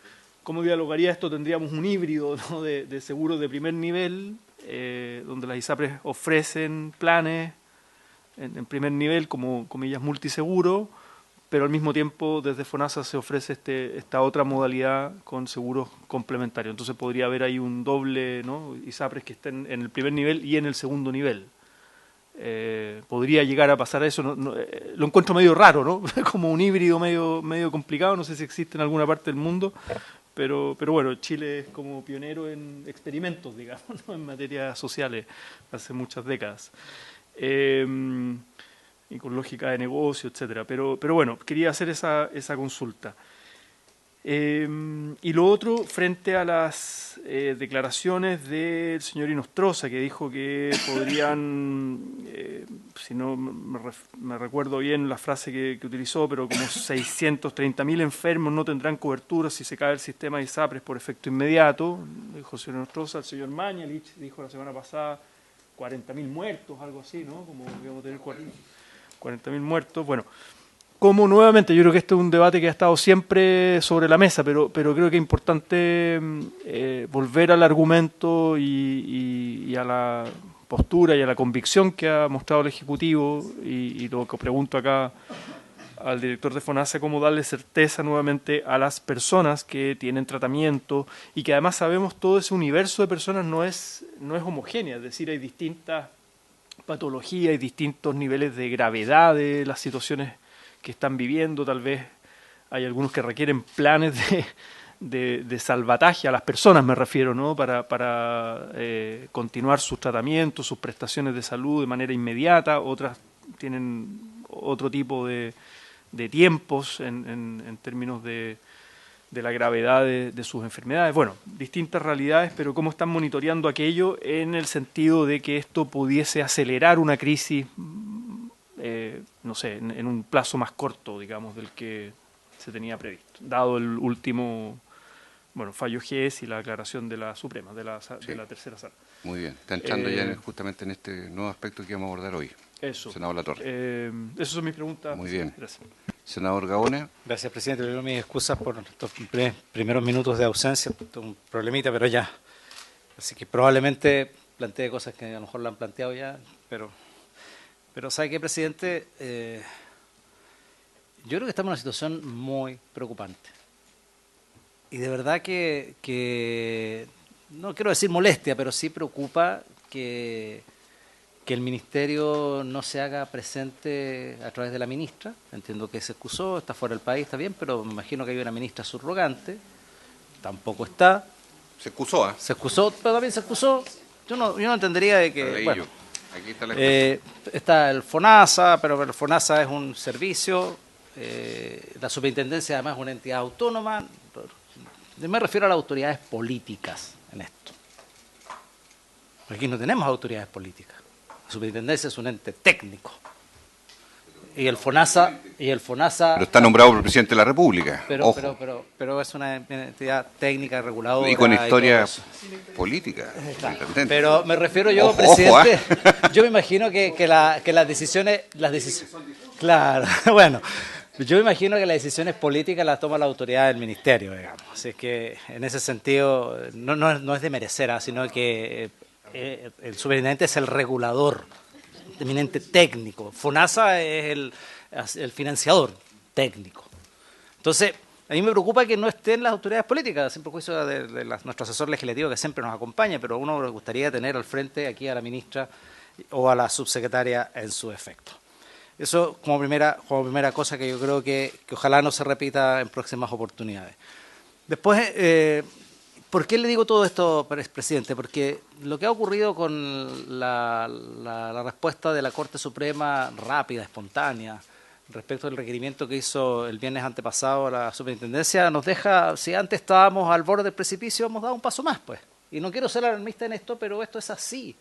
¿cómo dialogaría esto? Tendríamos un híbrido, ¿no?, de seguros de primer nivel, donde las ISAPRES ofrecen planes en primer nivel como comillas multiseguro, pero al mismo tiempo desde FONASA se ofrece esta otra modalidad con seguros complementarios. Entonces podría haber ahí un doble, ¿no?, ISAPRES que estén en el primer nivel y en el segundo nivel. Podría llegar a pasar eso. Lo encuentro medio raro, ¿no? Como un híbrido medio complicado. No sé si existe en alguna parte del mundo, pero bueno, Chile es como pionero en experimentos, digamos, ¿no?, en materias sociales hace muchas décadas. Y con lógica de negocio, etcétera. Pero bueno, quería hacer esa consulta. Y lo otro, frente a las declaraciones del señor Inostroza, que dijo que podrían, si no me recuerdo bien la frase que utilizó, pero como 630.000 enfermos no tendrán cobertura si se cae el sistema de ISAPRES por efecto inmediato, dijo el señor Inostroza. El señor Mañalich dijo la semana pasada 40.000 muertos, algo así, ¿no? Como íbamos a tener 40.000 muertos. Bueno, como nuevamente, yo creo que este es un debate que ha estado siempre sobre la mesa, pero creo que es importante volver al argumento y a la postura y a la convicción que ha mostrado el Ejecutivo, y lo que pregunto acá al director de FONASA, cómo darle certeza nuevamente a las personas que tienen tratamiento y que además sabemos todo ese universo de personas no es homogénea, es decir, hay distintas patologías, hay distintos niveles de gravedad de las situaciones que están viviendo. Tal vez hay algunos que requieren planes de salvataje a las personas, me refiero, ¿no?, para continuar sus tratamientos, sus prestaciones de salud de manera inmediata. Otras tienen otro tipo de tiempos en términos de la gravedad de sus enfermedades. Bueno, distintas realidades, pero cómo están monitoreando aquello en el sentido de que esto pudiese acelerar una crisis, no sé, en un plazo más corto, digamos, del que se tenía previsto, dado el último fallo GES y la aclaración de la Suprema, de la tercera sala. Muy bien, está entrando ya justamente en este nuevo aspecto que vamos a abordar hoy. Eso. Senador Latorre. Esas son mis preguntas. Muy bien. Gracias. Senador Gaona. Gracias, presidente. Le doy mis excusas por estos primeros minutos de ausencia. Esto es un problemita, pero ya. Así que probablemente plantee cosas que a lo mejor lo han planteado ya, pero ¿sabe qué, presidente? Yo creo que estamos en una situación muy preocupante. Y de verdad que no quiero decir molestia, pero sí preocupa que el Ministerio no se haga presente a través de la ministra. Entiendo que se excusó, está fuera del país, está bien, pero me imagino que hay una ministra subrogante. Tampoco está. Se excusó, ¿eh? Se excusó, pero también se excusó. Yo no entendería de que... Bueno, aquí está, está el FONASA, pero el FONASA es un servicio. La superintendencia además es una entidad autónoma. Me refiero a las autoridades políticas en esto. Aquí no tenemos autoridades políticas. La superintendencia es un ente técnico. Y el FONASA... Pero está nombrado por el presidente de la República. Ojo. Pero es una entidad técnica, reguladora... Y con historia todo política. Pero me refiero yo, Ojo, presidente, ojo, yo me imagino que las decisiones... Claro, bueno, yo me imagino que las decisiones políticas las toma la autoridad del ministerio, digamos. Así es que en ese sentido no es de merecer, sino que el superintendente es el regulador, eminente técnico. FONASA es el financiador técnico. Entonces, a mí me preocupa que no estén las autoridades políticas, sin perjuicio de nuestro asesor legislativo que siempre nos acompaña, pero a uno le gustaría tener al frente aquí a la ministra o a la subsecretaria en su efecto. Eso como primera cosa que yo creo que ojalá no se repita en próximas oportunidades. Después, ¿por qué le digo todo esto, presidente? Porque lo que ha ocurrido con la respuesta de la Corte Suprema rápida, espontánea, respecto al requerimiento que hizo el viernes antepasado la superintendencia, nos deja, si antes estábamos al borde del precipicio, hemos dado un paso más, pues. Y no quiero ser alarmista en esto, pero esto es así.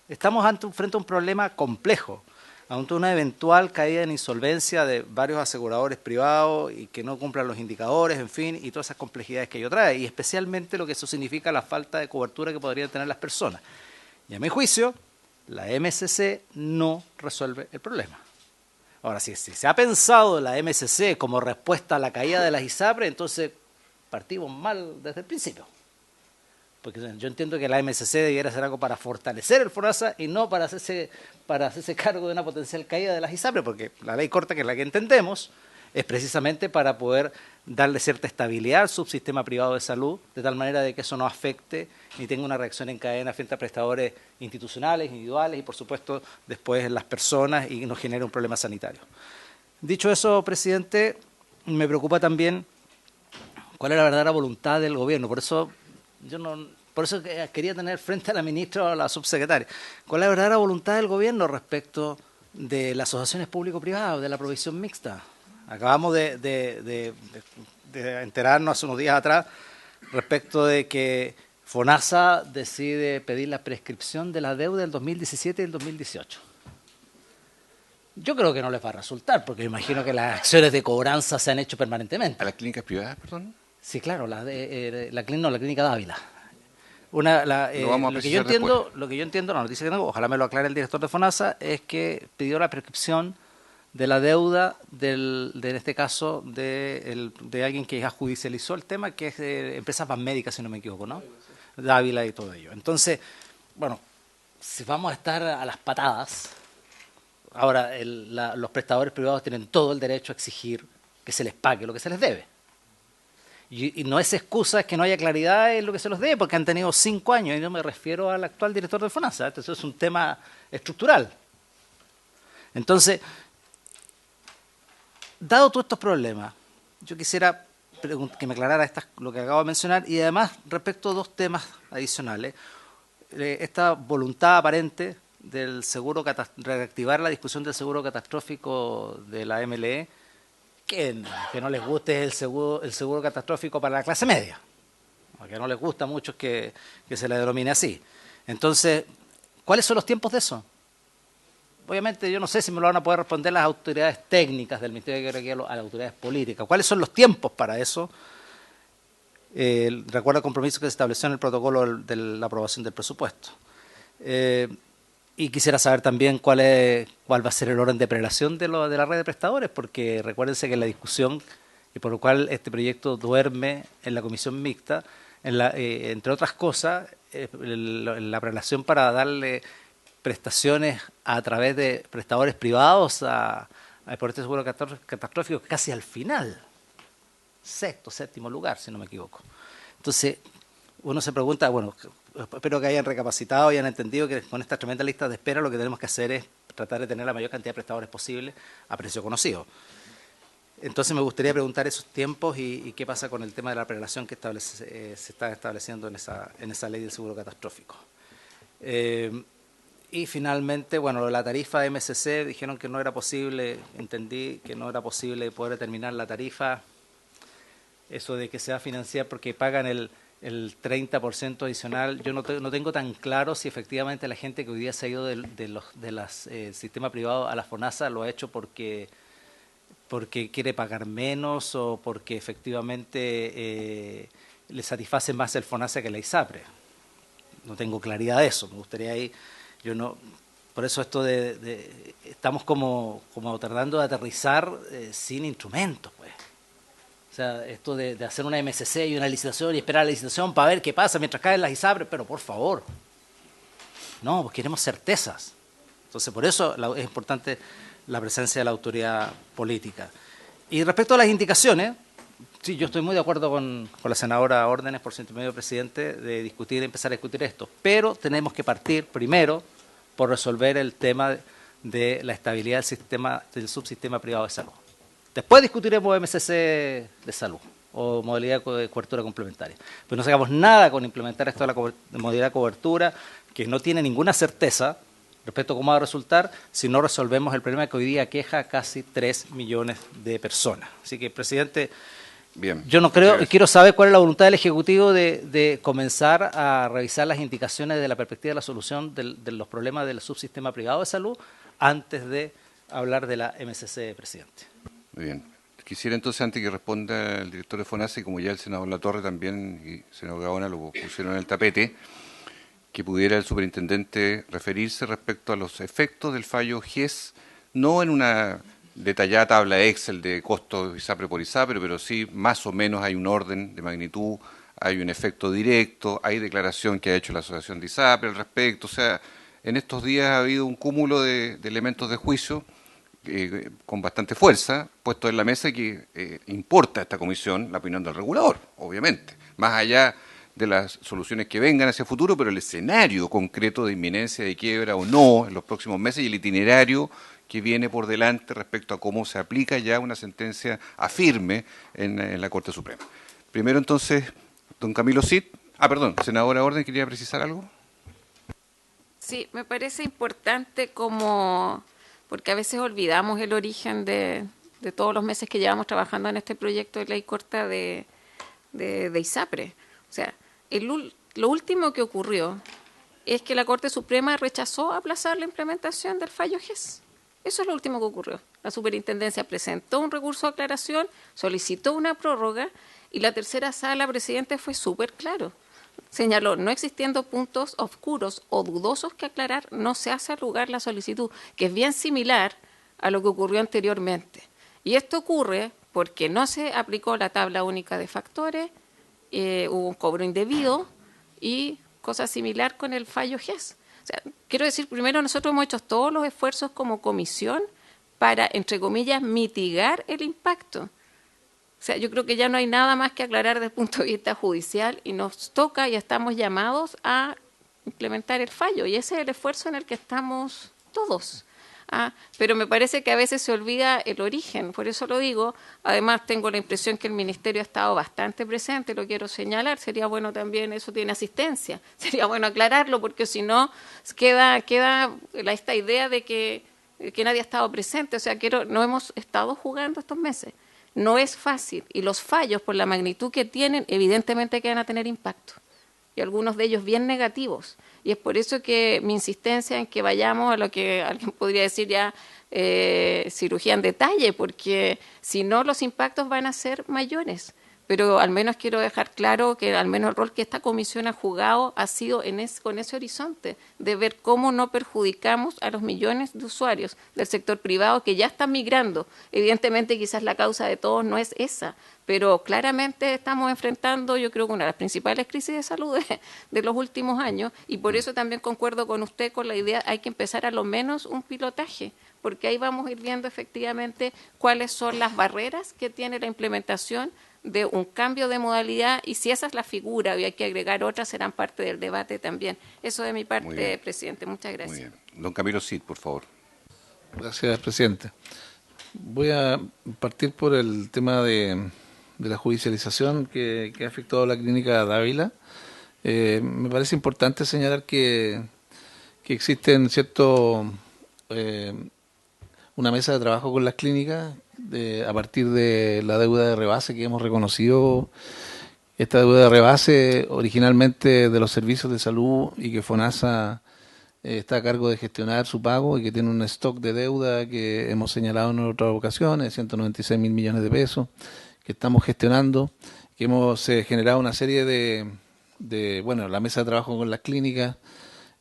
Estamos frente a un problema complejo, ante una eventual caída en insolvencia de varios aseguradores privados y que no cumplan los indicadores, en fin, y todas esas complejidades que ello trae, y especialmente lo que eso significa la falta de cobertura que podrían tener las personas. Y a mi juicio, la MSC no resuelve el problema. Ahora, si se ha pensado la MSC como respuesta a la caída de las ISAPRE, entonces partimos mal desde el principio. Porque yo entiendo que la MSC debiera ser algo para fortalecer el FONASA y no para hacerse cargo de una potencial caída de las ISAPRE, porque la ley corta, que es la que entendemos, es precisamente para poder darle cierta estabilidad al subsistema privado de salud, de tal manera de que eso no afecte ni tenga una reacción en cadena frente a prestadores institucionales, individuales y, por supuesto, después en las personas y nos genere un problema sanitario. Dicho eso, presidente, me preocupa también cuál es la verdadera voluntad del gobierno. Por eso quería tener frente a la ministra o a la subsecretaria. ¿Cuál es la verdadera voluntad del gobierno respecto de las asociaciones público-privadas, de la provisión mixta? Acabamos de enterarnos hace unos días atrás respecto de que FONASA decide pedir la prescripción de la deuda del 2017 y del 2018. Yo creo que no les va a resultar, porque me imagino que las acciones de cobranza se han hecho permanentemente. ¿A las clínicas privadas, perdón? Sí, claro, la clínica Dávila. Lo que yo entiendo, la noticia que tengo, ojalá me lo aclare el director de FONASA, es que pidió la prescripción de la deuda en este caso de alguien que ya judicializó el tema, que es de Empresas Banmédicas, si no me equivoco, ¿no? Dávila y todo ello. Entonces, bueno, si vamos a estar a las patadas, ahora los prestadores privados tienen todo el derecho a exigir que se les pague lo que se les debe. Y no es excusa que no haya claridad en lo que se los debe, porque han tenido 5 años, y no me refiero al actual director de FONASA, esto es un tema estructural. Entonces, dado todos estos problemas, yo quisiera que me aclarara lo que acabo de mencionar, y además respecto a 2 temas adicionales. Esta voluntad aparente del seguro, reactivar la discusión del seguro catastrófico de la MLE, que no les guste el seguro catastrófico para la clase media, porque no les gusta mucho que se le denomine así. Entonces, ¿cuáles son los tiempos de eso? Obviamente yo no sé si me lo van a poder responder las autoridades técnicas del Ministerio de Guerra a las autoridades políticas. ¿Cuáles son los tiempos para eso? Recuerda el compromiso que se estableció en el protocolo de la aprobación del presupuesto. Y quisiera saber también cuál va a ser el orden de prelación de la red de prestadores, porque recuérdense que la discusión y por lo cual este proyecto duerme en la comisión mixta, entre otras cosas, la prelación para darle prestaciones a través de prestadores privados por este seguro catastrófico casi al final, 6º, 7º lugar, si no me equivoco. Entonces, uno se pregunta, bueno, espero que hayan recapacitado y hayan entendido que con esta tremenda lista de espera lo que tenemos que hacer es tratar de tener la mayor cantidad de prestadores posible a precio conocido. Entonces me gustaría preguntar esos tiempos y qué pasa con el tema de la prelación que se está estableciendo en esa ley del seguro catastrófico. Y finalmente, bueno, la tarifa de MSC dijeron que no era posible, entendí que no era posible poder determinar la tarifa, eso de que se va a financiar porque pagan el el 30% adicional, yo no tengo tan claro si efectivamente la gente que hoy día se ha ido del sistema privado a la FONASA lo ha hecho porque quiere pagar menos o porque efectivamente le satisface más el FONASA que la ISAPRE. No tengo claridad de eso, me gustaría ahí, por eso esto estamos como tratando de aterrizar sin instrumentos, pues. O sea, esto de hacer una MSC y una licitación y esperar la licitación para ver qué pasa mientras caen las ISAPRES, pero por favor, no, pues queremos certezas. Entonces, por eso es importante la presencia de la autoridad política. Y respecto a las indicaciones, sí, yo estoy muy de acuerdo con la senadora Órdenes, por su intermedio, presidente, de empezar a discutir esto, pero tenemos que partir primero por resolver el tema de la estabilidad del subsistema privado de salud. Después discutiremos MSC de salud o modalidad de cobertura complementaria. Pero no sacamos nada con implementar esto de la modalidad de cobertura, que no tiene ninguna certeza respecto a cómo va a resultar si no resolvemos el problema que hoy día queja a casi 3 millones de personas. Así que, presidente, bien, yo no creo, quiero saber cuál es la voluntad del Ejecutivo de comenzar a revisar las indicaciones de la perspectiva de la solución de los problemas del subsistema privado de salud antes de hablar de la MSC, presidente. Muy bien. Quisiera entonces, antes que responda el director de FONASA, y como ya el senador Latorre también y el senador Gaona lo pusieron en el tapete, que pudiera el superintendente referirse respecto a los efectos del fallo GES, no en una detallada tabla Excel de costos ISAPRE por ISAPRE, pero sí más o menos hay un orden de magnitud, hay un efecto directo, hay declaración que ha hecho la Asociación de ISAPRE al respecto. O sea, en estos días ha habido un cúmulo de elementos de juicio con bastante fuerza, puesto en la mesa que importa a esta comisión la opinión del regulador, obviamente, más allá de las soluciones que vengan hacia el futuro, pero el escenario concreto de inminencia de quiebra o no en los próximos meses y el itinerario que viene por delante respecto a cómo se aplica ya una sentencia a firme en la Corte Suprema. Primero entonces, don Camilo Cid, senadora Orden, ¿quería precisar algo? Sí, me parece importante porque a veces olvidamos el origen de todos los meses que llevamos trabajando en este proyecto de ley corta de ISAPRE. O sea, lo último que ocurrió es que la Corte Suprema rechazó aplazar la implementación del fallo GES. Eso es lo último que ocurrió. La superintendencia presentó un recurso de aclaración, solicitó una prórroga y la tercera sala, presidente, fue súper claro. Señaló, no existiendo puntos oscuros o dudosos que aclarar, no se hace lugar la solicitud, que es bien similar a lo que ocurrió anteriormente. Y esto ocurre porque no se aplicó la tabla única de factores, hubo un cobro indebido y cosa similar con el fallo GES. O sea, quiero decir, primero nosotros hemos hecho todos los esfuerzos como comisión para, entre comillas, mitigar el impacto. O sea, yo creo que ya no hay nada más que aclarar desde el punto de vista judicial y nos toca y estamos llamados a implementar el fallo y ese es el esfuerzo en el que estamos todos. Pero me parece que a veces se olvida el origen, por eso lo digo. Además tengo la impresión que el Ministerio ha estado bastante presente, lo quiero señalar, sería bueno también, eso tiene asistencia, sería bueno aclararlo porque si no queda esta idea de que nadie ha estado presente, o sea, no hemos estado jugando estos meses. No es fácil y los fallos por la magnitud que tienen evidentemente que van a tener impacto y algunos de ellos bien negativos y es por eso que mi insistencia en que vayamos a lo que alguien podría decir ya cirugía en detalle porque si no los impactos van a ser mayores, pero al menos quiero dejar claro que al menos el rol que esta comisión ha jugado ha sido con ese horizonte de ver cómo no perjudicamos a los millones de usuarios del sector privado que ya están migrando. Evidentemente quizás la causa de todos no es esa, pero claramente estamos enfrentando yo creo que una de las principales crisis de salud de los últimos años y por eso también concuerdo con usted con la idea hay que empezar a lo menos un pilotaje porque ahí vamos a ir viendo efectivamente cuáles son las barreras que tiene la implementación de un cambio de modalidad y si esa es la figura y hay que agregar otras serán parte del debate también. Eso de mi parte, presidente. Muchas gracias. Muy bien. Don Camilo Cid, por favor. Gracias, presidente. Voy a partir por el tema de la judicialización que ha afectado a la clínica Dávila. Me parece importante señalar que existen una mesa de trabajo con las clínicas a partir de la deuda de rebase que hemos reconocido esta deuda rebase originalmente de los servicios de salud y que FONASA está a cargo de gestionar su pago y que tiene un stock de deuda que hemos señalado en otras ocasiones, 196.000 millones de pesos, que estamos gestionando, que hemos generado una serie bueno, la mesa de trabajo con las clínicas,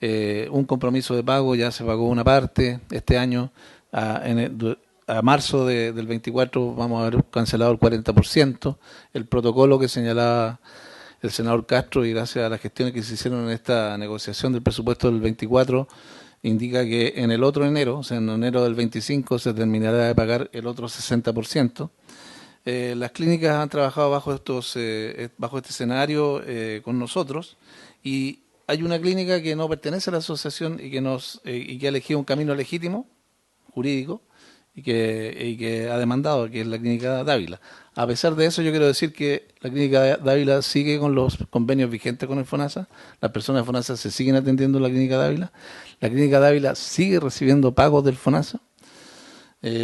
un compromiso de pago, ya se pagó una parte este año, a marzo del 24 vamos a haber cancelado el 40%, el protocolo que señalaba el senador Castro y gracias a las gestiones que se hicieron en esta negociación del presupuesto del 24, indica que en el otro enero, o sea, en enero del 25, se terminará de pagar el otro 60%. Las clínicas han trabajado bajo este escenario con nosotros y hay una clínica que no pertenece a la asociación y que ha elegido un camino legítimo, jurídico, y que ha demandado, que es la Clínica Dávila. A pesar de eso, yo quiero decir que la Clínica Dávila sigue con los convenios vigentes con el FONASA, las personas de FONASA se siguen atendiendo en la Clínica Dávila, la Clínica Dávila sigue recibiendo pagos del FONASA.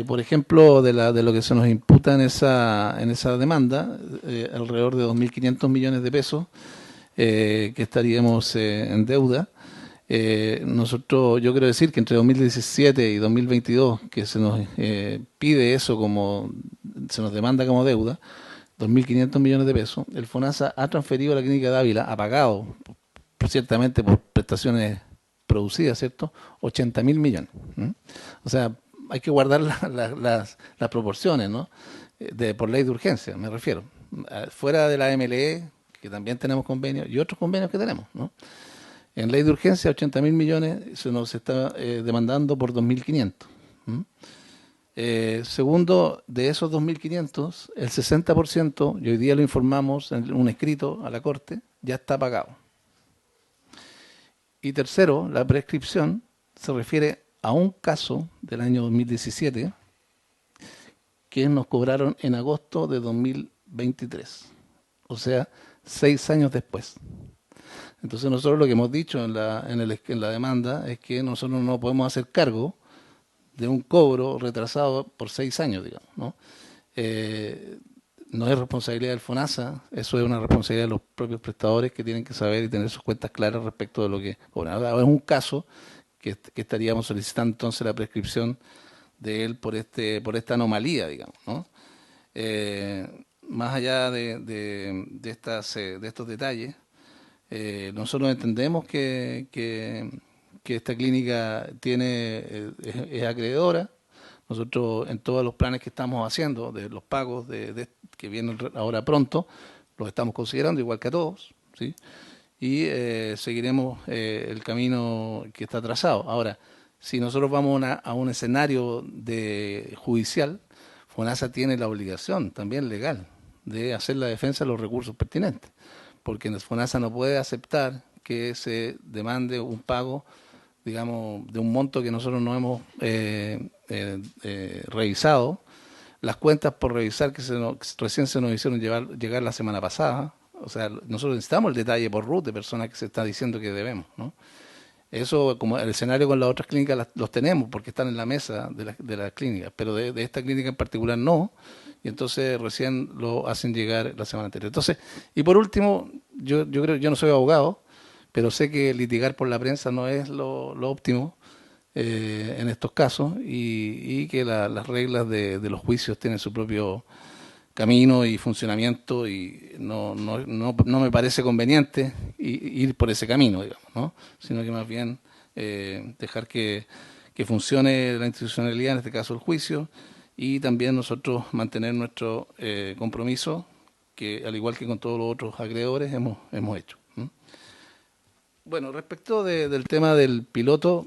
Por ejemplo, de lo que se nos imputa en esa demanda, alrededor de 2.500 millones de pesos que estaríamos en deuda. Nosotros, yo quiero decir que entre 2017 y 2022, que se nos pide eso se nos demanda como deuda, 2.500 millones de pesos, el FONASA ha transferido a la Clínica Dávila, ha pagado, ciertamente por prestaciones producidas, ¿cierto?, 80.000 millones. O sea, hay que guardar las proporciones, ¿no? Por ley de urgencia, me refiero. Fuera de la MLE, que también tenemos convenios, y otros convenios que tenemos, ¿no? En ley de urgencia, 80.000 millones se nos está demandando por 2.500. Segundo, de esos 2.500, el 60%, y hoy día lo informamos en un escrito a la Corte, ya está pagado. Y tercero, la prescripción se refiere a un caso del año 2017 que nos cobraron en agosto de 2023, o sea, 6 años después. Entonces nosotros lo que hemos dicho en la demanda es que nosotros no podemos hacer cargo de un cobro retrasado por 6 años, digamos, ¿no? No es responsabilidad del FONASA, eso es una responsabilidad de los propios prestadores que tienen que saber y tener sus cuentas claras respecto de lo que cobran. Ahora, es un caso que estaríamos solicitando entonces la prescripción de él por esta anomalía, digamos, ¿no? Más allá de estos detalles, nosotros entendemos que esta clínica es acreedora. Nosotros en todos los planes que estamos haciendo, de los pagos que vienen ahora pronto, los estamos considerando igual que a todos, ¿sí? Y seguiremos el camino que está trazado. Ahora, si nosotros vamos a un escenario judicial, FONASA tiene la obligación también legal de hacer la defensa de los recursos pertinentes, porque FONASA no puede aceptar que se demande un pago, digamos, de un monto que nosotros no hemos revisado. Las cuentas por revisar que recién se nos hicieron llegar la semana pasada. O sea, nosotros necesitamos el detalle por RUT de personas que se está diciendo que debemos, ¿no? Eso, como el escenario con las otras clínicas, los tenemos porque están en la mesa de las clínicas, pero de esta clínica en particular no, y entonces recién lo hacen llegar la semana anterior. Entonces, y por último, yo creo, yo no soy abogado, pero sé que litigar por la prensa no es lo óptimo en estos casos, y que las reglas de los juicios tienen su propio camino y funcionamiento, y no me parece conveniente ir por ese camino, digamos, ¿no? Sino que más bien dejar que funcione la institucionalidad, en este caso el juicio, y también nosotros mantener nuestro compromiso, que al igual que con todos los otros acreedores hemos hecho. Bueno, respecto del tema del piloto,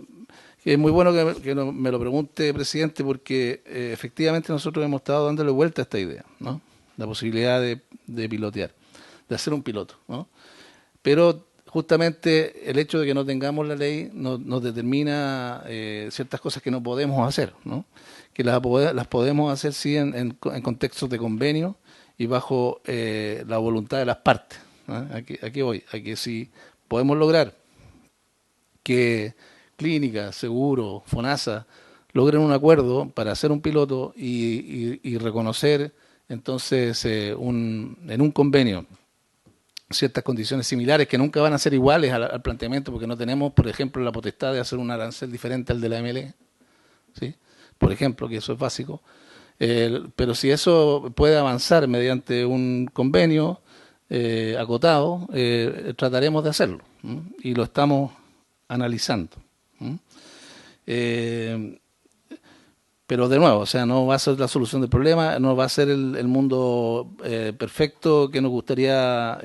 es muy bueno que me lo pregunte, presidente, porque efectivamente nosotros hemos estado dándole vuelta a esta idea, ¿no? La posibilidad de pilotear, de hacer un piloto, ¿no? Pero justamente el hecho de que no tengamos la ley nos determina ciertas cosas que no podemos hacer, ¿no? Que las podemos hacer sí en contextos de convenio y bajo la voluntad de las partes, ¿no? Aquí voy, a que si podemos lograr que Clínica, Seguro, FONASA logren un acuerdo para hacer un piloto y reconocer entonces en un convenio ciertas condiciones similares que nunca van a ser iguales al planteamiento, porque no tenemos, por ejemplo, la potestad de hacer un arancel diferente al de la MLE, ¿sí? Por ejemplo, que eso es básico. Pero si eso puede avanzar mediante un convenio acotado, trataremos de hacerlo, ¿m? Y lo estamos analizando. Pero de nuevo, o sea, no va a ser la solución del problema, no va a ser el mundo perfecto que nos gustaría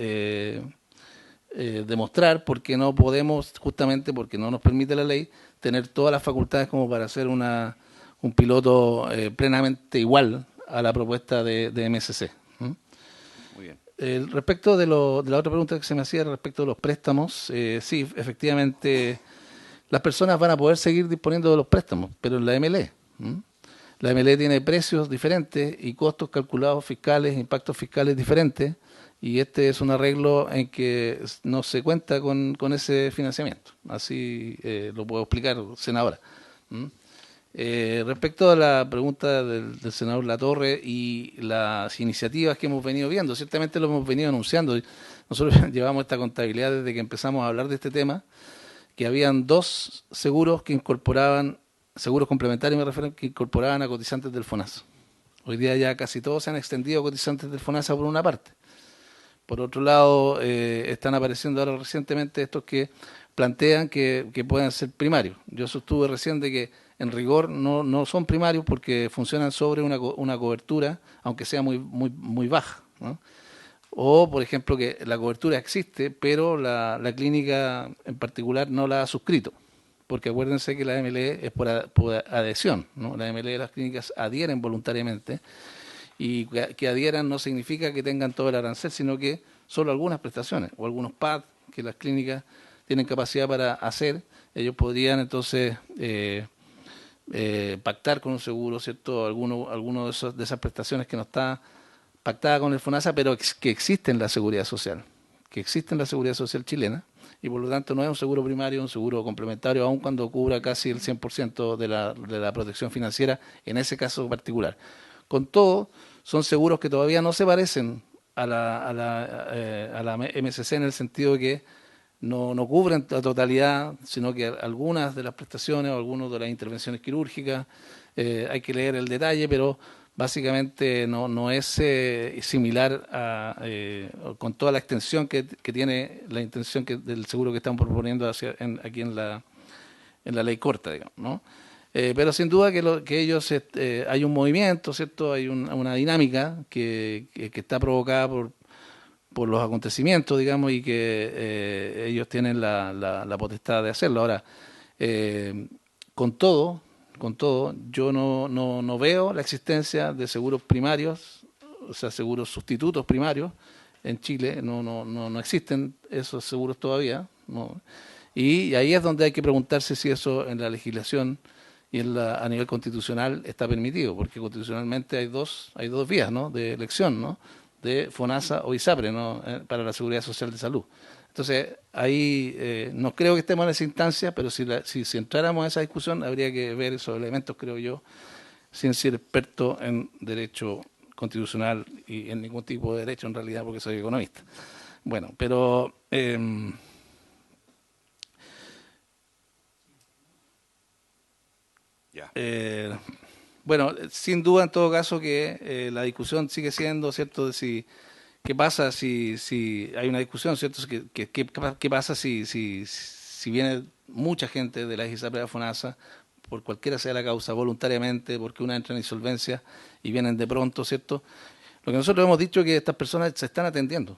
demostrar, porque no podemos, justamente porque no nos permite la ley, tener todas las facultades como para hacer un piloto plenamente igual a la propuesta de MSC. Muy bien. Respecto de la otra pregunta que se me hacía respecto de los préstamos, sí, efectivamente, las personas van a poder seguir disponiendo de los préstamos, pero en la MLE. La MLE tiene precios diferentes y costos calculados fiscales, impactos fiscales diferentes, y este es un arreglo en que no se cuenta con ese financiamiento. Así lo puedo explicar, senadora. Respecto a la pregunta del senador Latorre y las iniciativas que hemos venido viendo, ciertamente lo hemos venido anunciando. Nosotros llevamos esta contabilidad desde que empezamos a hablar de este tema, que habían 2 seguros que incorporaban, seguros complementarios me refiero, que incorporaban a cotizantes del FONASA. Hoy día ya casi todos se han extendido a cotizantes del FONASA por una parte. Por otro lado, están apareciendo ahora recientemente estos que plantean que puedan ser primarios. Yo sostuve recién de que en rigor no son primarios porque funcionan sobre una cobertura, aunque sea muy baja, ¿no? O, por ejemplo, que la cobertura existe, pero la clínica en particular no la ha suscrito. Porque acuérdense que la MLE es por adhesión, ¿no? La MLE, las clínicas adhieren voluntariamente, y que adhieran no significa que tengan todo el arancel, sino que solo algunas prestaciones o algunos PAD que las clínicas tienen capacidad para hacer. Ellos podrían entonces pactar con un seguro, ¿cierto? Alguno de esas prestaciones que no está pactada con el FONASA, pero que existe en la Seguridad Social, chilena, y por lo tanto no es un seguro primario, un seguro complementario, aun cuando cubra casi el 100% de la protección financiera en ese caso particular. Con todo, son seguros que todavía no se parecen a la MSC en el sentido de que no cubren la totalidad, sino que algunas de las prestaciones o algunas de las intervenciones quirúrgicas, hay que leer el detalle, pero básicamente no es similar con toda la extensión que tiene la intención del seguro que estamos proponiendo aquí en la ley corta, digamos, ¿no? Pero sin duda que ellos hay un movimiento, ¿cierto? Hay una dinámica que está provocada por los acontecimientos, digamos, y que ellos tienen la potestad de hacerlo. Ahora, con todo, yo no veo la existencia de seguros primarios, o sea, seguros sustitutos primarios en Chile. No existen esos seguros todavía, ¿no? Y ahí es donde hay que preguntarse si eso en la legislación y a nivel constitucional está permitido, porque constitucionalmente hay dos vías, ¿no?, de elección, ¿no?, de FONASA o ISAPRE, ¿no?, para la Seguridad Social de Salud. Entonces, ahí no creo que estemos en esa instancia, pero si entráramos a esa discusión, habría que ver esos elementos, creo yo, sin ser experto en derecho constitucional y en ningún tipo de derecho en realidad, porque soy economista. Bueno, pero bueno, sin duda en todo caso que la discusión sigue siendo, ¿cierto?, de qué pasa si hay una discusión, ¿cierto?, qué pasa si viene mucha gente de la ISAPRE a FONASA, por cualquiera sea la causa, voluntariamente, porque una entra en insolvencia y vienen de pronto, ¿cierto? Lo que nosotros hemos dicho es que estas personas se están atendiendo.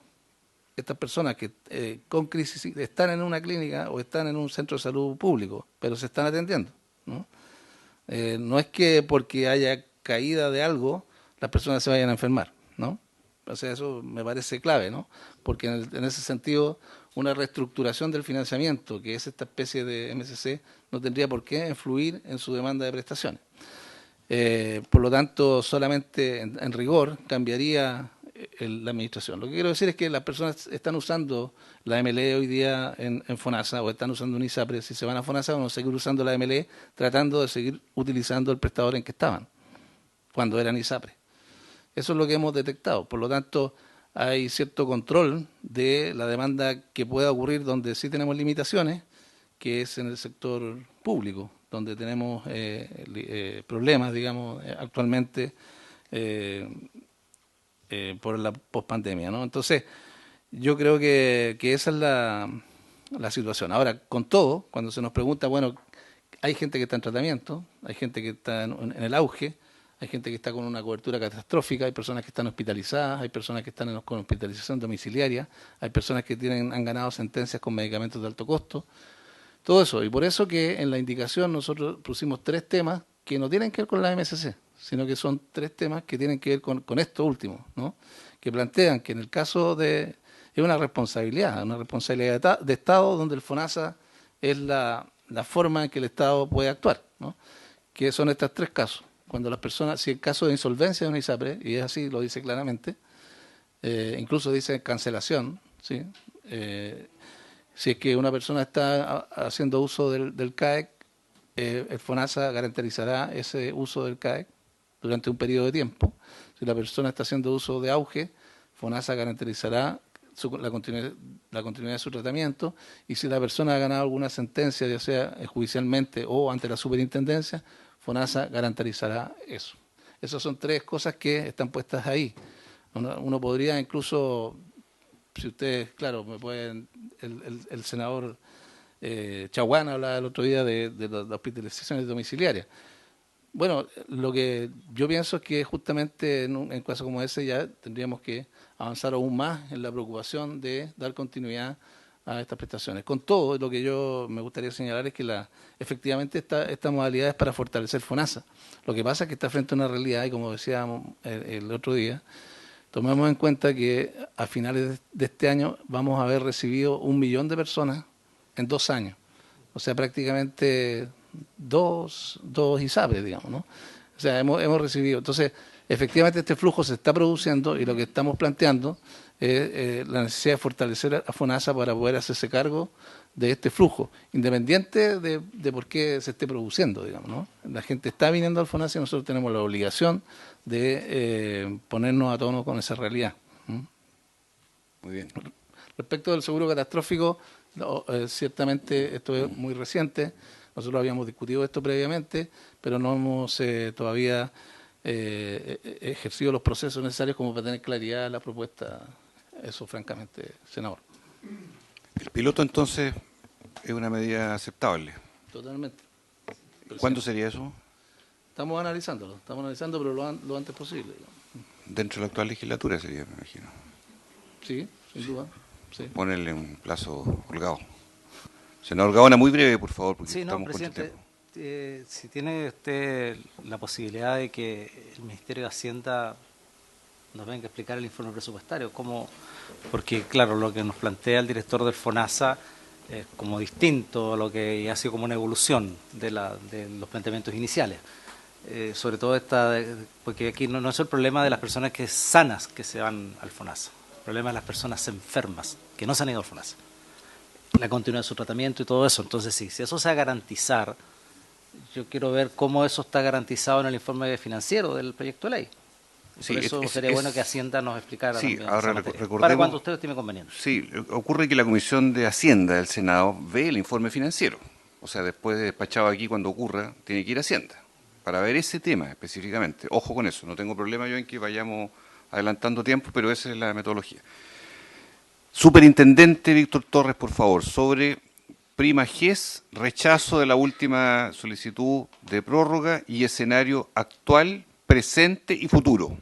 Estas personas que con crisis están en una clínica o están en un centro de salud público, pero se están atendiendo, ¿no? No es que porque haya caída de algo las personas se vayan a enfermar, ¿no? O sea, eso me parece clave, ¿no? Porque en ese sentido, una reestructuración del financiamiento, que es esta especie de MSC, no tendría por qué influir en su demanda de prestaciones. Por lo tanto, solamente en rigor cambiaría la administración. Lo que quiero decir es que las personas están usando la MLE hoy día en FONASA, o están usando un ISAPRE. Si se van a FONASA, van a seguir usando la MLE, tratando de seguir utilizando el prestador en que estaban, cuando eran ISAPRE. Eso es lo que hemos detectado. Por lo tanto, hay cierto control de la demanda que pueda ocurrir donde sí tenemos limitaciones, que es en el sector público, donde tenemos problemas, digamos, actualmente por la pospandemia, ¿no? Entonces, yo creo que esa es la situación. Ahora, con todo, cuando se nos pregunta, bueno, hay gente que está en tratamiento, hay gente que está en el auge, hay gente que está con una cobertura catastrófica, hay personas que están hospitalizadas, hay personas que están con hospitalización domiciliaria, hay personas que han ganado sentencias con medicamentos de alto costo, todo eso. Y por eso que en la indicación nosotros pusimos 3 temas que no tienen que ver con la MSC, sino que son 3 temas que tienen que ver con esto último, ¿no? Que plantean que en el caso de... es una responsabilidad de Estado donde el FONASA es la forma en que el Estado puede actuar, ¿no? Que son estos 3 casos. Cuando las personas, si el caso de insolvencia de una ISAPRE, y es así, lo dice claramente, incluso dice cancelación, ¿sí? Si es que una persona está haciendo uso del CAEC, el FONASA garantizará ese uso del CAEC durante un periodo de tiempo. Si la persona está haciendo uso de auge, FONASA garantizará la continuidad de su tratamiento, y si la persona ha ganado alguna sentencia, ya sea judicialmente o ante la superintendencia, FONASA garantizará eso. Esas son 3 cosas que están puestas ahí. Uno podría incluso, si ustedes, claro, me pueden, el senador Chaguán hablaba el otro día de las hospitalizaciones domiciliarias. Bueno, lo que yo pienso es que justamente en caso como ese ya tendríamos que avanzar aún más en la preocupación de dar continuidad a estas prestaciones. Con todo, lo que yo me gustaría señalar es que efectivamente esta modalidad es para fortalecer FONASA. Lo que pasa es que está frente a una realidad, y como decíamos el otro día, tomemos en cuenta que a finales de este año vamos a haber recibido 1 millón de personas en 2 años. O sea, prácticamente dos ISAPRES, digamos, ¿no? O sea, hemos recibido. Entonces, efectivamente este flujo se está produciendo, y lo que estamos planteando es la necesidad de fortalecer a FONASA para poder hacerse cargo de este flujo, independiente de por qué se esté produciendo, digamos, ¿no? La gente está viniendo al FONASA y nosotros tenemos la obligación de ponernos a tono con esa realidad. Muy bien. Respecto del seguro catastrófico, ciertamente esto es muy reciente. Nosotros habíamos discutido esto previamente, pero no hemos todavía ejercido los procesos necesarios como para tener claridad en la propuesta. Eso, francamente, senador. El piloto, entonces, es una medida aceptable. Totalmente. ¿Cuándo sería eso? Estamos analizándolo, pero lo antes posible, digamos. Dentro de la actual legislatura sería, me imagino. Sí, sin duda. Sí. Ponerle un plazo holgado. Senador Gaona, muy breve, por favor, porque sí, no, estamos con el presidente, tiempo. si tiene usted la posibilidad de que el Ministerio de Hacienda nos venga a explicar el informe presupuestario, porque claro, lo que nos plantea el director del FONASA es como distinto a lo que ha sido como una evolución de los planteamientos iniciales. Sobre todo porque aquí no es el problema de las personas sanas que se van al FONASA, el problema de las personas enfermas que no se han ido al FONASA, la continuidad de su tratamiento y todo eso. Entonces, sí, si eso se va a garantizar, yo quiero ver cómo eso está garantizado en el informe financiero del proyecto de ley. Sí, por eso sería bueno que Hacienda nos explicara sí, también ahora esa materia, recordemos, para cuando usted estime conveniente. Sí, ocurre que la Comisión de Hacienda del Senado ve el informe financiero. O sea, después de despachado aquí, cuando ocurra, tiene que ir a Hacienda para ver ese tema específicamente. Ojo con eso, no tengo problema yo en que vayamos adelantando tiempo, pero esa es la metodología. Superintendente Víctor Torres, por favor, sobre prima GES, rechazo de la última solicitud de prórroga y escenario actual, presente y futuro.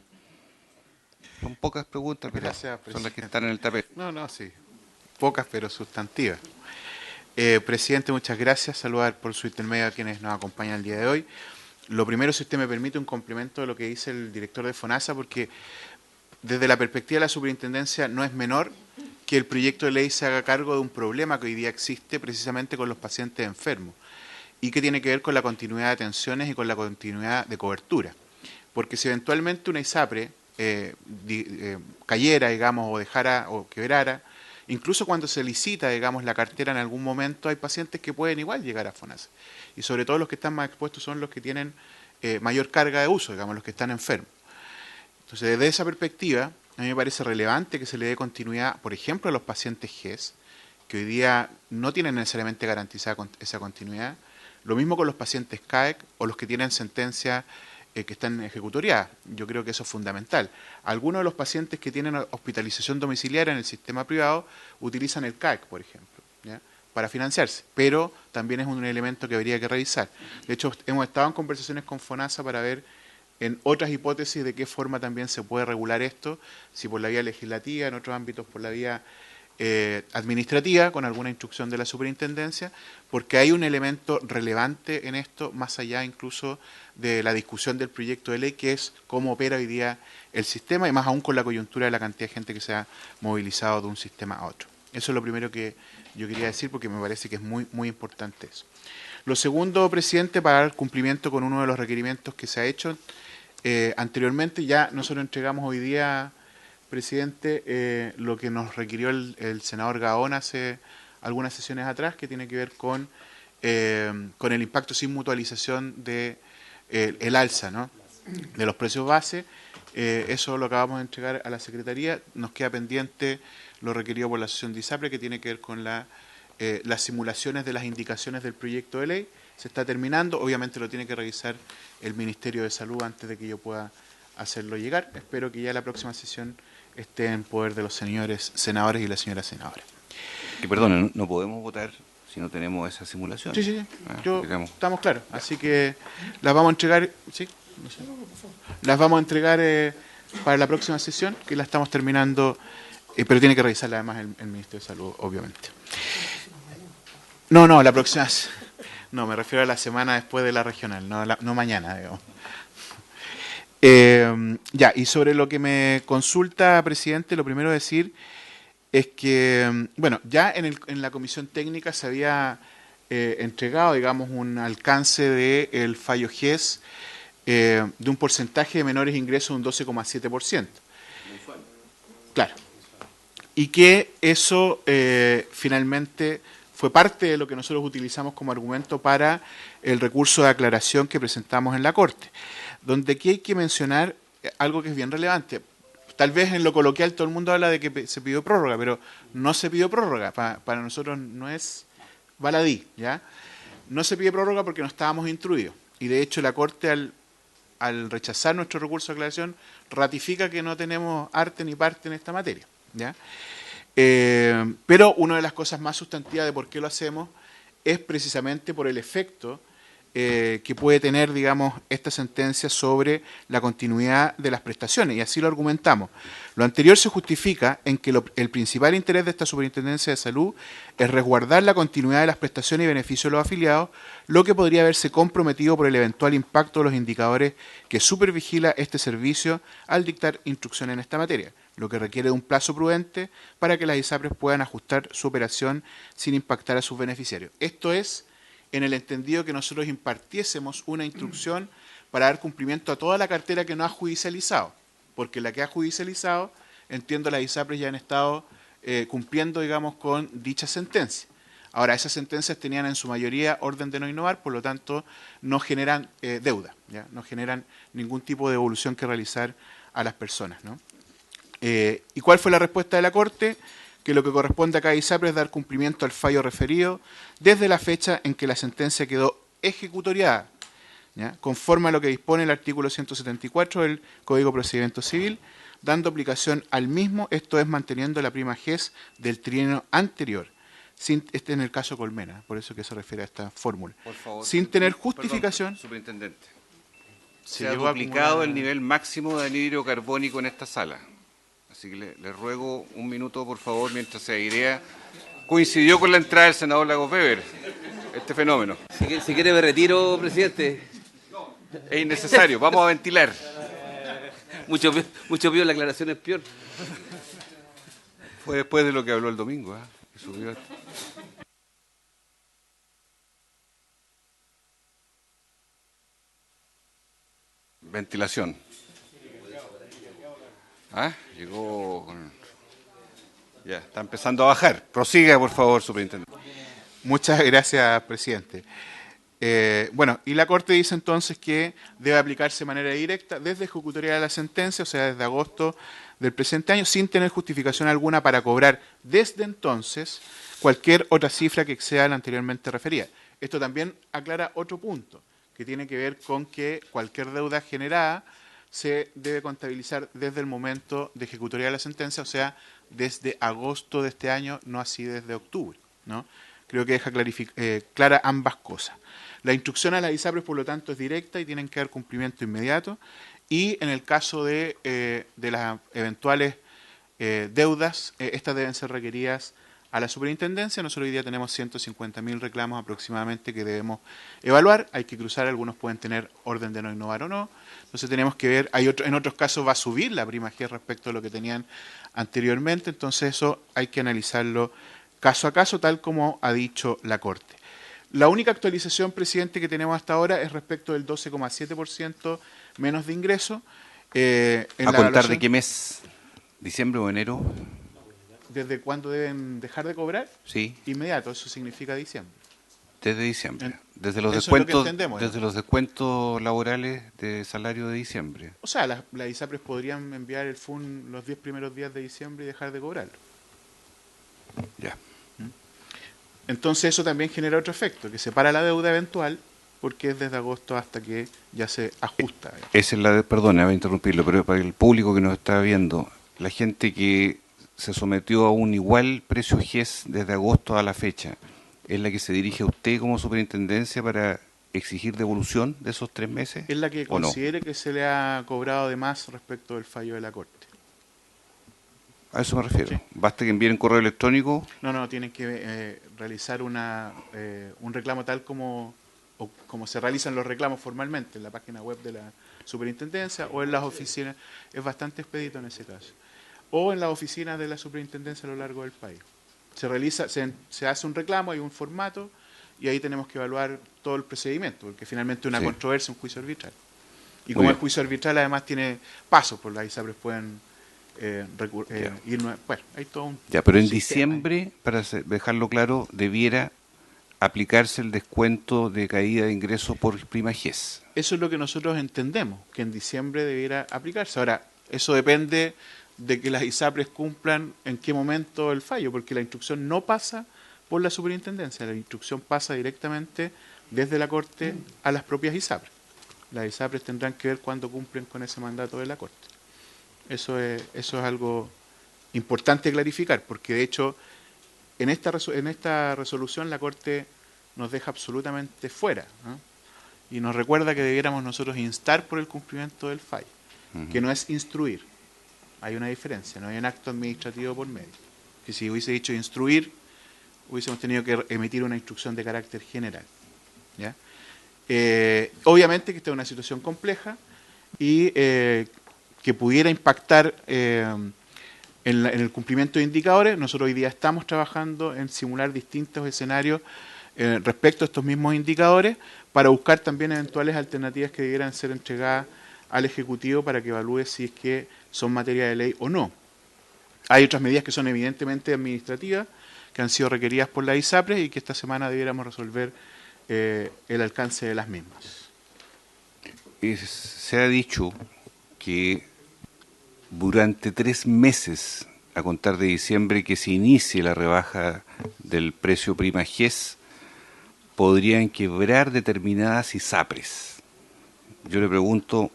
Son pocas preguntas, pero Gracias, son las que están en el tapete. No, sí. Pocas, pero sustantivas. Presidente, muchas gracias. Saludar por su intermedio a quienes nos acompañan el día de hoy. Lo primero, si usted me permite, un complemento de lo que dice el director de FONASA, porque desde la perspectiva de la superintendencia no es menor que el proyecto de ley se haga cargo de un problema que hoy día existe precisamente con los pacientes enfermos y que tiene que ver con la continuidad de atenciones y con la continuidad de cobertura. Porque si eventualmente una ISAPRE cayera, digamos, o dejara o quebrara, incluso cuando se licita, digamos, la cartera en algún momento, hay pacientes que pueden igual llegar a FONASA. Y sobre todo los que están más expuestos son los que tienen mayor carga de uso, digamos, los que están enfermos. Entonces, desde esa perspectiva, a mí me parece relevante que se le dé continuidad, por ejemplo, a los pacientes GES, que hoy día no tienen necesariamente garantizada esa continuidad. Lo mismo con los pacientes CAEC o los que tienen sentencia que están ejecutoriadas. Yo creo que eso es fundamental. Algunos de los pacientes que tienen hospitalización domiciliaria en el sistema privado utilizan el CAEC, por ejemplo, ¿ya?, para financiarse, pero también es un elemento que habría que revisar. De hecho, hemos estado en conversaciones con FONASA para ver en otras hipótesis de qué forma también se puede regular esto, si por la vía legislativa, en otros ámbitos por la vía administrativa, con alguna instrucción de la superintendencia, porque hay un elemento relevante en esto, más allá incluso de la discusión del proyecto de ley, que es cómo opera hoy día el sistema, y más aún con la coyuntura de la cantidad de gente que se ha movilizado de un sistema a otro. Eso es lo primero que yo quería decir, porque me parece que es muy, muy importante eso. Lo segundo, presidente, para dar cumplimiento con uno de los requerimientos que se ha hecho anteriormente, ya nosotros entregamos hoy día, presidente, lo que nos requirió el senador Gaón hace algunas sesiones atrás, que tiene que ver con el impacto sin mutualización de el alza, ¿no?, de los precios base. Eso lo acabamos de entregar a la Secretaría. Nos queda pendiente lo requerido por la Asociación de ISAPRE, que tiene que ver con las simulaciones de las indicaciones del proyecto de ley. Se está terminando, obviamente lo tiene que revisar el Ministerio de Salud antes de que yo pueda hacerlo llegar. Espero que ya la próxima sesión esté en poder de los señores senadores y la señora senadora. Que perdón, no podemos votar si no tenemos esa simulación. Sí. Estamos claros. Así que las vamos a entregar, ¿sí? No sé. Las vamos a entregar para la próxima sesión, que la estamos terminando, pero tiene que revisarla además el Ministerio de Salud, obviamente. No, la próxima. No, me refiero a la semana después de la regional, no mañana, digamos. Ya, y sobre lo que me consulta, presidente, lo primero decir es que, bueno, ya en la comisión técnica se había entregado, digamos, un alcance del fallo GES de un porcentaje de menores ingresos de un 12,7%. Claro. Y que eso finalmente fue parte de lo que nosotros utilizamos como argumento para el recurso de aclaración que presentamos en la Corte, donde aquí hay que mencionar algo que es bien relevante. Tal vez en lo coloquial todo el mundo habla de que se pidió prórroga, pero no se pidió prórroga. Para nosotros no es baladí, ¿ya? No se pide prórroga porque no estábamos instruidos. Y de hecho la Corte, al rechazar nuestro recurso de aclaración, ratifica que no tenemos arte ni parte en esta materia, ¿ya? Pero una de las cosas más sustantivas de por qué lo hacemos es precisamente por el efecto que puede tener, digamos, esta sentencia sobre la continuidad de las prestaciones, y así lo argumentamos. Lo anterior se justifica en que el principal interés de esta Superintendencia de Salud es resguardar la continuidad de las prestaciones y beneficios de los afiliados, lo que podría haberse comprometido por el eventual impacto de los indicadores que supervigila este servicio al dictar instrucciones en esta materia, lo que requiere de un plazo prudente para que las ISAPRES puedan ajustar su operación sin impactar a sus beneficiarios. Esto es en el entendido que nosotros impartiésemos una instrucción para dar cumplimiento a toda la cartera que no ha judicializado, porque la que ha judicializado, entiendo, las ISAPRES ya han estado cumpliendo, digamos, con dicha sentencia. Ahora, esas sentencias tenían en su mayoría orden de no innovar, por lo tanto, no generan deuda, ¿ya? No generan ningún tipo de devolución que realizar a las personas, ¿no? ¿Y cuál fue la respuesta de la Corte? Que lo que corresponde a cada ISAPRE es dar cumplimiento al fallo referido desde la fecha en que la sentencia quedó ejecutoriada, ¿ya?, conforme a lo que dispone el artículo 174 del Código de Procedimiento Civil, dando aplicación al mismo, esto es, manteniendo la prima GES del trienio anterior. Este en el caso Colmena, por eso que se refiere a esta fórmula. Por favor, sin tener justificación. Perdón, superintendente. Se ha duplicado el nivel máximo de anhídrido carbónico en esta sala. Así que le ruego un minuto, por favor, mientras se airea. Coincidió con la entrada del senador Lagos Weber este fenómeno. Si quiere me retiro, presidente. Es innecesario, vamos a ventilar. Mucho peor, la aclaración es peor. Fue después de lo que habló el domingo, que subió. Ventilación. Llegó con... Ya, está empezando a bajar. Prosiga, por favor, superintendente. Muchas gracias, presidente. Bueno, y la Corte dice entonces que debe aplicarse de manera directa desde ejecutoria de la sentencia, o sea, desde agosto del presente año sin tener justificación alguna para cobrar desde entonces cualquier otra cifra que exceda la anteriormente referida. Esto también aclara otro punto, que tiene que ver con que cualquier deuda generada se debe contabilizar desde el momento de ejecutoria de la sentencia, o sea, desde agosto de este año, no así desde octubre, ¿no? Creo que deja clara ambas cosas. La instrucción a las ISAPRES, por lo tanto, es directa y tienen que dar cumplimiento inmediato. Y en el caso de las eventuales deudas, estas deben ser requeridas a la superintendencia. Nosotros hoy día tenemos 150.000 reclamos aproximadamente que debemos evaluar. Hay que cruzar, algunos pueden tener orden de no innovar o no. Entonces tenemos que ver, en otros casos va a subir la prima G respecto a lo que tenían anteriormente. Entonces eso hay que analizarlo caso a caso, tal como ha dicho la Corte. La única actualización, presidente, que tenemos hasta ahora es respecto del 12,7% menos de ingreso. ¿A contar de qué mes? ¿Diciembre o enero? ¿Desde cuándo deben dejar de cobrar? Sí. Inmediato, eso significa diciembre. Desde diciembre. Desde los eso descuentos, es lo que entendemos, desde los descuentos laborales de salario de diciembre. O sea, las ISAPRES podrían enviar el FUN los 10 primeros días de diciembre y dejar de cobrarlo. Ya. Entonces eso también genera otro efecto, que separa la deuda eventual, porque es desde agosto hasta que ya se ajusta. Esa es perdona, voy a interrumpirlo, pero para el público que nos está viendo, la gente que se sometió a un igual precio GES desde agosto a la fecha, ¿es la que se dirige a usted como superintendencia para exigir devolución de esos 3 meses? Es la que considere que se le ha cobrado de más respecto del fallo de la Corte. A eso me refiero. Sí. ¿Basta que envíen correo electrónico? No, tienen que realizar un reclamo tal como se realizan los reclamos formalmente en la página web de la superintendencia o en las oficinas. Es bastante expedito en ese caso. O en las oficinas de la superintendencia a lo largo del país. Se hace un reclamo, hay un formato y ahí tenemos que evaluar todo el procedimiento, porque finalmente una controversia, un juicio arbitral. Y como el juicio arbitral además tiene pasos, por las ISAPRES pueden bueno, hay todo un pero en sistema. diciembre, para dejarlo claro, debiera aplicarse el descuento de caída de ingresos por prima GES. Eso es lo que nosotros entendemos, que en diciembre debiera aplicarse. Ahora, eso depende de que las ISAPRES cumplan en qué momento el fallo, porque la instrucción no pasa por la superintendencia, la instrucción pasa directamente desde la Corte a las propias ISAPRES. Las ISAPRES tendrán que ver cuándo cumplen con ese mandato de la Corte. Eso es algo importante clarificar, porque de hecho en esta resolución la Corte nos deja absolutamente fuera, ¿no? Y nos recuerda que debiéramos nosotros instar por el cumplimiento del fallo, que no es instruir. Hay una diferencia, no hay un acto administrativo por medio. Que si hubiese dicho instruir, hubiésemos tenido que emitir una instrucción de carácter general, ¿ya? Obviamente que esta es una situación compleja y que pudiera impactar en el cumplimiento de indicadores. Nosotros hoy día estamos trabajando en simular distintos escenarios respecto a estos mismos indicadores para buscar también eventuales alternativas que debieran ser entregadas al Ejecutivo para que evalúe si es que son materia de ley o no. Hay otras medidas que son evidentemente administrativas, que han sido requeridas por la ISAPRES y que esta semana debiéramos resolver el alcance de las mismas. Se ha dicho que durante 3 meses, a contar de diciembre, que se inicie la rebaja del precio prima GES, podrían quebrar determinadas ISAPRES. Yo le pregunto,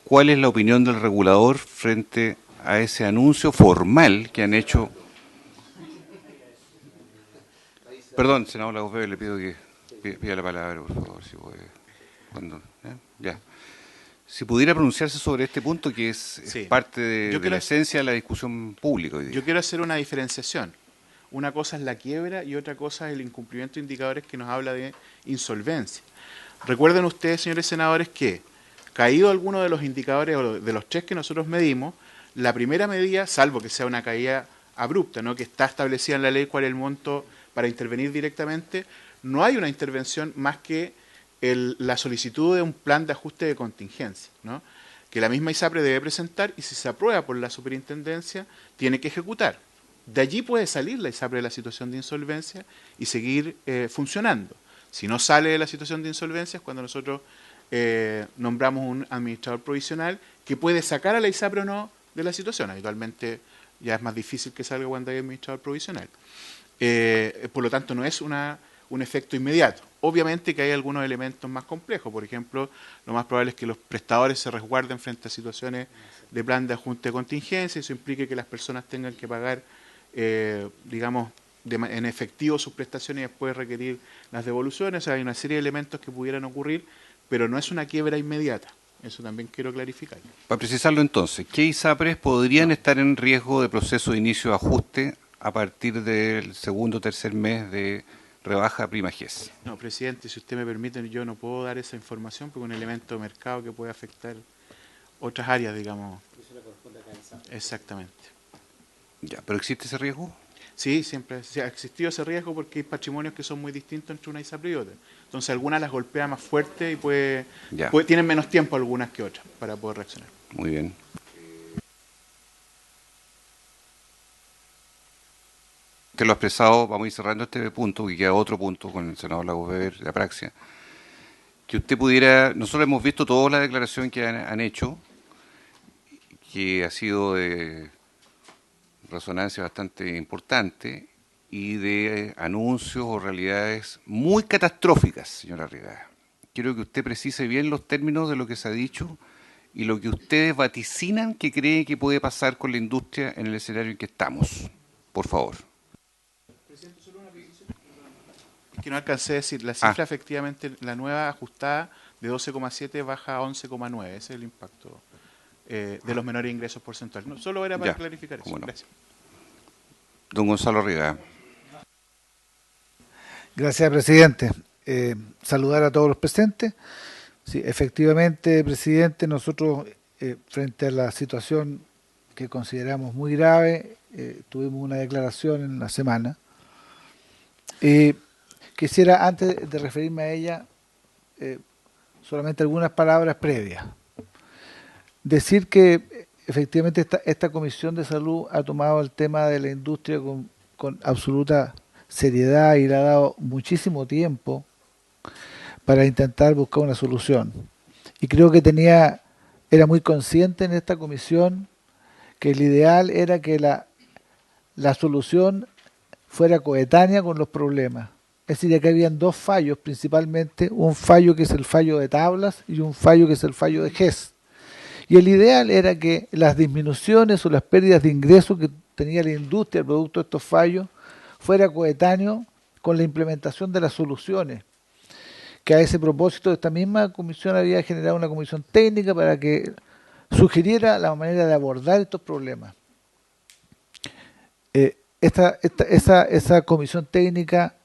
¿cuál es la opinión del regulador frente a ese anuncio formal que han hecho? Perdón, senador Lagos, le pido que pida la palabra, por favor, si puede. Ya. Si pudiera pronunciarse sobre este punto, que es parte de la esencia de la discusión pública hoy día. Yo quiero hacer una diferenciación. Una cosa es la quiebra y otra cosa es el incumplimiento de indicadores que nos habla de insolvencia. Recuerden ustedes, señores senadores, que caído alguno de los indicadores o de los 3 que nosotros medimos, la primera medida, salvo que sea una caída abrupta, ¿no?, que está establecida en la ley cuál es el monto para intervenir directamente, no hay una intervención más que la solicitud de un plan de ajuste de contingencia, ¿no?, que la misma ISAPRE debe presentar y si se aprueba por la superintendencia, tiene que ejecutar. De allí puede salir la ISAPRE de la situación de insolvencia y seguir funcionando. Si no sale de la situación de insolvencia es cuando nosotros nombramos un administrador provisional que puede sacar a la ISAPRE o no de la situación. Habitualmente ya es más difícil que salga cuando hay administrador provisional. Por lo tanto, no es un efecto inmediato. Obviamente que hay algunos elementos más complejos. Por ejemplo, lo más probable es que los prestadores se resguarden frente a situaciones de plan de ajuste de contingencia. Eso implique que las personas tengan que pagar, digamos, en efectivo sus prestaciones y después requerir las devoluciones. O sea, hay una serie de elementos que pudieran ocurrir, pero no es una quiebra inmediata. Eso también quiero clarificar. Para precisarlo entonces, ¿qué ISAPRES podrían estar en riesgo de proceso de inicio de ajuste a partir del segundo o tercer mes de rebaja prima GES? No, presidente, si usted me permite, yo no puedo dar esa información porque es un elemento de mercado que puede afectar otras áreas, digamos. Exactamente. Ya, ¿pero existe ese riesgo? Sí, siempre ha existido ese riesgo porque hay patrimonios que son muy distintos entre una ISAPRE y otra. Entonces algunas las golpea más fuerte y tienen menos tiempo algunas que otras para poder reaccionar. Muy bien. Usted lo ha expresado, vamos a ir cerrando este punto, que queda otro punto con el senador Lagos Weber de Apraxia. Que usted pudiera, nosotros hemos visto toda la declaración que han hecho, que ha sido de resonancia bastante importante y de anuncios o realidades muy catastróficas, señora Arriagada. Quiero que usted precise bien los términos de lo que se ha dicho y lo que ustedes vaticinan que cree que puede pasar con la industria en el escenario en que estamos. Por favor. Presidente, solo una petición. Que no alcancé a decir, la cifra efectivamente, la nueva ajustada de 12,7 baja a 11,9. Ese es el impacto de los menores ingresos porcentuales. No, solo era para clarificar eso. No. Gracias. Don Gonzalo Arriagada. Gracias, presidente. Saludar a todos los presentes. Sí, efectivamente, presidente, nosotros frente a la situación que consideramos muy grave, tuvimos una declaración en la semana. Quisiera, antes de referirme a ella, solamente algunas palabras previas. Decir que efectivamente esta Comisión de Salud ha tomado el tema de la industria con absoluta seriedad y le ha dado muchísimo tiempo para intentar buscar una solución. Y creo que era muy consciente en esta comisión que el ideal era que la solución fuera coetánea con los problemas. Es decir, que habían dos fallos principalmente, un fallo que es el fallo de tablas y un fallo que es el fallo de GES. Y el ideal era que las disminuciones o las pérdidas de ingresos que tenía la industria producto de estos fallos fuera coetáneo con la implementación de las soluciones. Que a ese propósito esta misma comisión había generado una comisión técnica para que sugiriera la manera de abordar estos problemas. Esa comisión técnica,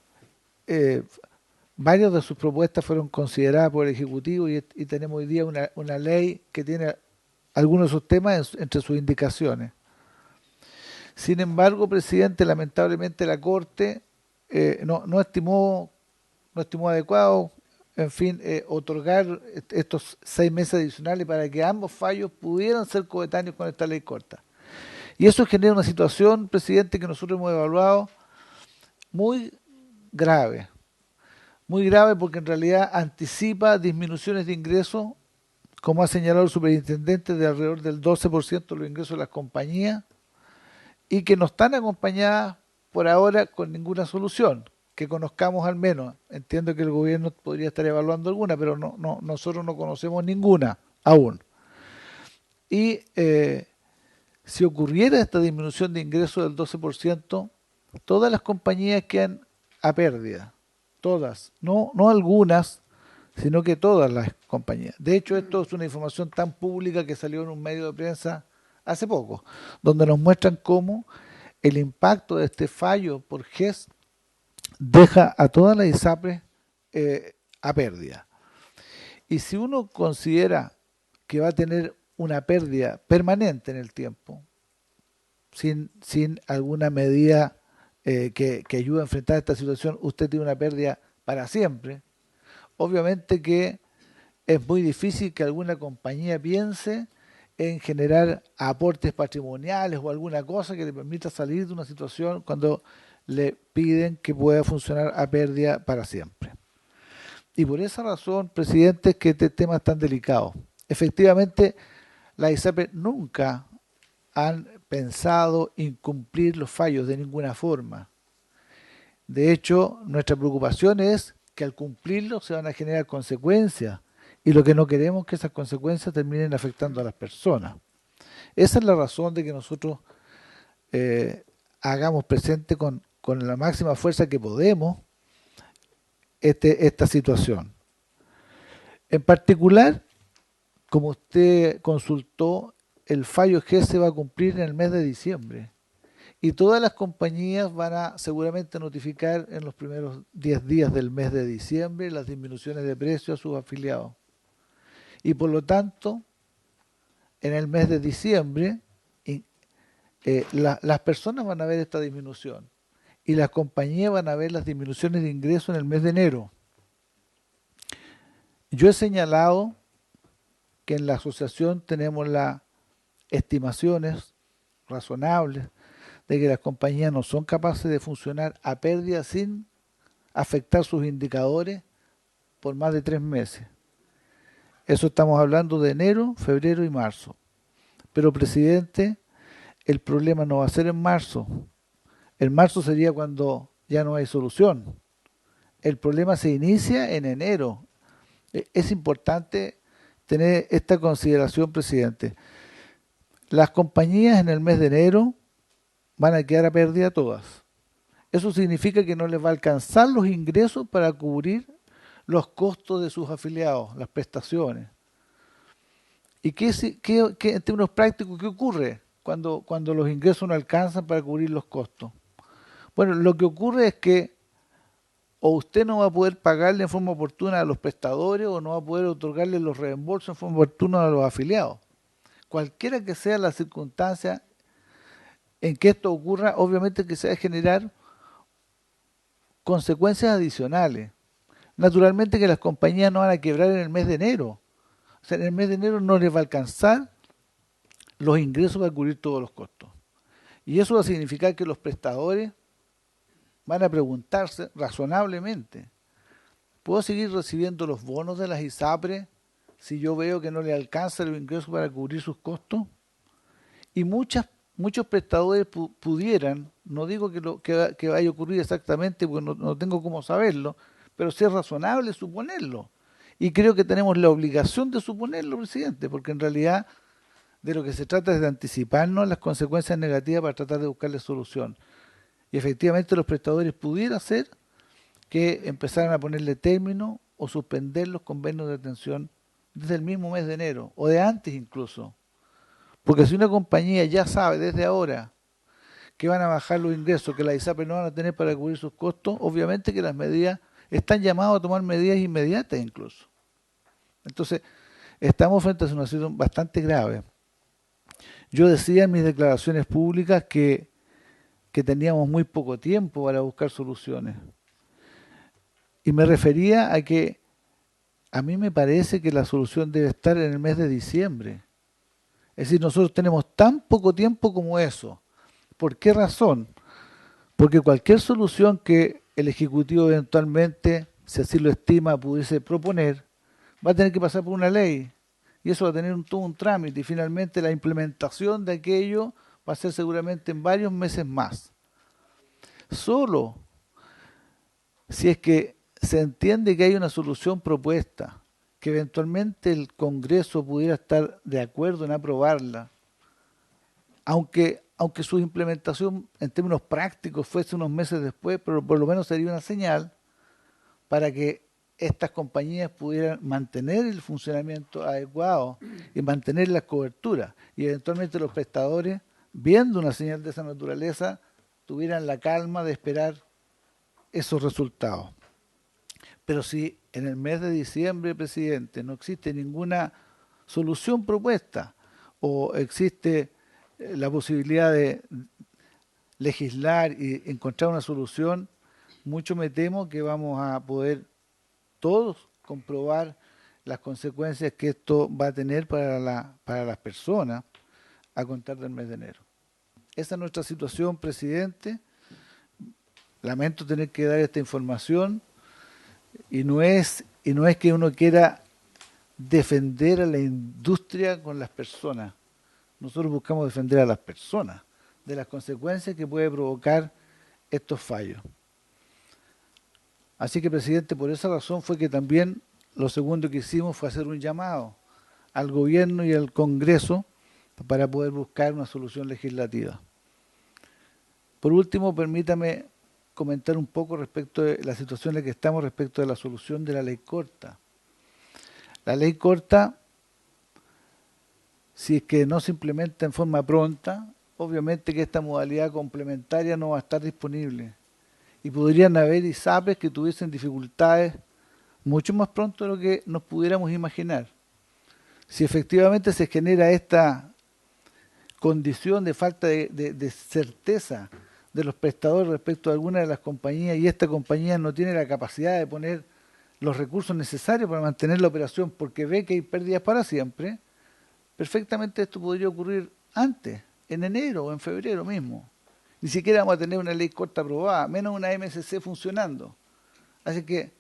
varias de sus propuestas fueron consideradas por el Ejecutivo y tenemos hoy día una ley que tiene algunos de esos temas entre sus indicaciones. Sin embargo, presidente, lamentablemente la Corte no estimó adecuado, en fin, otorgar estos 6 meses adicionales para que ambos fallos pudieran ser coetáneos con esta ley corta. Y eso genera una situación, presidente, que nosotros hemos evaluado muy grave porque en realidad anticipa disminuciones de ingresos, como ha señalado el superintendente, de alrededor del 12% de los ingresos de las compañías, y que no están acompañadas por ahora con ninguna solución, que conozcamos al menos. Entiendo que el gobierno podría estar evaluando alguna, pero nosotros no conocemos ninguna aún. Y si ocurriera esta disminución de ingresos del 12%, todas las compañías quedan a pérdida, todas, no algunas, sino que todas las compañías. De hecho, esto es una información tan pública que salió en un medio de prensa hace poco, donde nos muestran cómo el impacto de este fallo por GES deja a todas las ISAPRES a pérdida. Y si uno considera que va a tener una pérdida permanente en el tiempo, sin alguna medida que ayude a enfrentar esta situación, usted tiene una pérdida para siempre. Obviamente que es muy difícil que alguna compañía piense en generar aportes patrimoniales o alguna cosa que le permita salir de una situación cuando le piden que pueda funcionar a pérdida para siempre. Y por esa razón, presidente, es que este tema es tan delicado. Efectivamente, las ISAPRES nunca han pensado incumplir los fallos de ninguna forma. De hecho, nuestra preocupación es que al cumplirlos se van a generar consecuencias, y lo que no queremos es que esas consecuencias terminen afectando a las personas. Esa es la razón de que nosotros hagamos presente con la máxima fuerza que podemos esta situación. En particular, como usted consultó, el fallo G se va a cumplir en el mes de diciembre, y todas las compañías van a seguramente notificar en los primeros 10 días del mes de diciembre las disminuciones de precio a sus afiliados. Y por lo tanto, en el mes de diciembre, las personas van a ver esta disminución, y las compañías van a ver las disminuciones de ingresos en el mes de enero. Yo he señalado que en la asociación tenemos las estimaciones razonables de que las compañías no son capaces de funcionar a pérdida sin afectar sus indicadores por más de 3 meses. Eso estamos hablando de enero, febrero y marzo. Pero, presidente, el problema no va a ser en marzo. En marzo sería cuando ya no hay solución. El problema se inicia en enero. Es importante tener esta consideración, presidente. Las compañías en el mes de enero van a quedar a pérdida todas. Eso significa que no les va a alcanzar los ingresos para cubrir los costos de sus afiliados, las prestaciones. ¿Y qué en términos prácticos, qué ocurre cuando los ingresos no alcanzan para cubrir los costos? Bueno, lo que ocurre es que o usted no va a poder pagarle en forma oportuna a los prestadores, o no va a poder otorgarle los reembolsos en forma oportuna a los afiliados. Cualquiera que sea la circunstancia en que esto ocurra, obviamente que se va a generar consecuencias adicionales. Naturalmente que las compañías no van a quebrar en el mes de enero. O sea, en el mes de enero no les va a alcanzar los ingresos para cubrir todos los costos. Y eso va a significar que los prestadores van a preguntarse razonablemente: ¿puedo seguir recibiendo los bonos de las ISAPRES si yo veo que no le alcanza el ingreso para cubrir sus costos? Y muchos prestadores pudieran, no digo que vaya a ocurrir exactamente porque no tengo cómo saberlo, pero sí es razonable suponerlo. Y creo que tenemos la obligación de suponerlo, presidente, porque en realidad de lo que se trata es de anticiparnos las consecuencias negativas para tratar de buscarle solución. Y efectivamente los prestadores pudiera ser que empezaran a ponerle término o suspender los convenios de atención desde el mismo mes de enero, o de antes incluso. Porque si una compañía ya sabe desde ahora que van a bajar los ingresos, que las ISAPRES no van a tener para cubrir sus costos, obviamente que las medidas están llamadas a tomar medidas inmediatas incluso. Entonces, estamos frente a una situación bastante grave. Yo decía en mis declaraciones públicas que teníamos muy poco tiempo para buscar soluciones. Y me refería a que a mí me parece que la solución debe estar en el mes de diciembre. Es decir, nosotros tenemos tan poco tiempo como eso. ¿Por qué razón? Porque cualquier solución que el Ejecutivo eventualmente, si así lo estima, pudiese proponer, va a tener que pasar por una ley. Y eso va a tener todo un trámite. Y finalmente la implementación de aquello va a ser seguramente en varios meses más. Solo si es que se entiende que hay una solución propuesta, que eventualmente el Congreso pudiera estar de acuerdo en aprobarla, aunque su implementación en términos prácticos fuese unos meses después, pero por lo menos sería una señal para que estas compañías pudieran mantener el funcionamiento adecuado y mantener la cobertura, y eventualmente los prestadores, viendo una señal de esa naturaleza, tuvieran la calma de esperar esos resultados. Pero si en el mes de diciembre, presidente, no existe ninguna solución propuesta, o existe la posibilidad de legislar y encontrar una solución, mucho me temo que vamos a poder todos comprobar las consecuencias que esto va a tener para las personas a contar del mes de enero. Esa es nuestra situación, presidente. Lamento tener que dar esta información, y no es que uno quiera defender a la industria con las personas. Nosotros buscamos defender a las personas de las consecuencias que puede provocar estos fallos. Así que, presidente, por esa razón fue que también lo segundo que hicimos fue hacer un llamado al gobierno y al Congreso para poder buscar una solución legislativa. Por último, permítame comentar un poco respecto de la situación en la que estamos respecto de la solución de la ley corta. La ley corta, si es que no se implementa en forma pronta, obviamente que esta modalidad complementaria no va a estar disponible. Y podrían haber ISAPRES que tuviesen dificultades mucho más pronto de lo que nos pudiéramos imaginar. Si efectivamente se genera esta condición de falta de certeza de los prestadores respecto a alguna de las compañías y esta compañía no tiene la capacidad de poner los recursos necesarios para mantener la operación porque ve que hay pérdidas para siempre, perfectamente esto podría ocurrir antes, en enero o en febrero mismo. Ni siquiera vamos a tener una ley corta aprobada, menos una MSC funcionando. Así que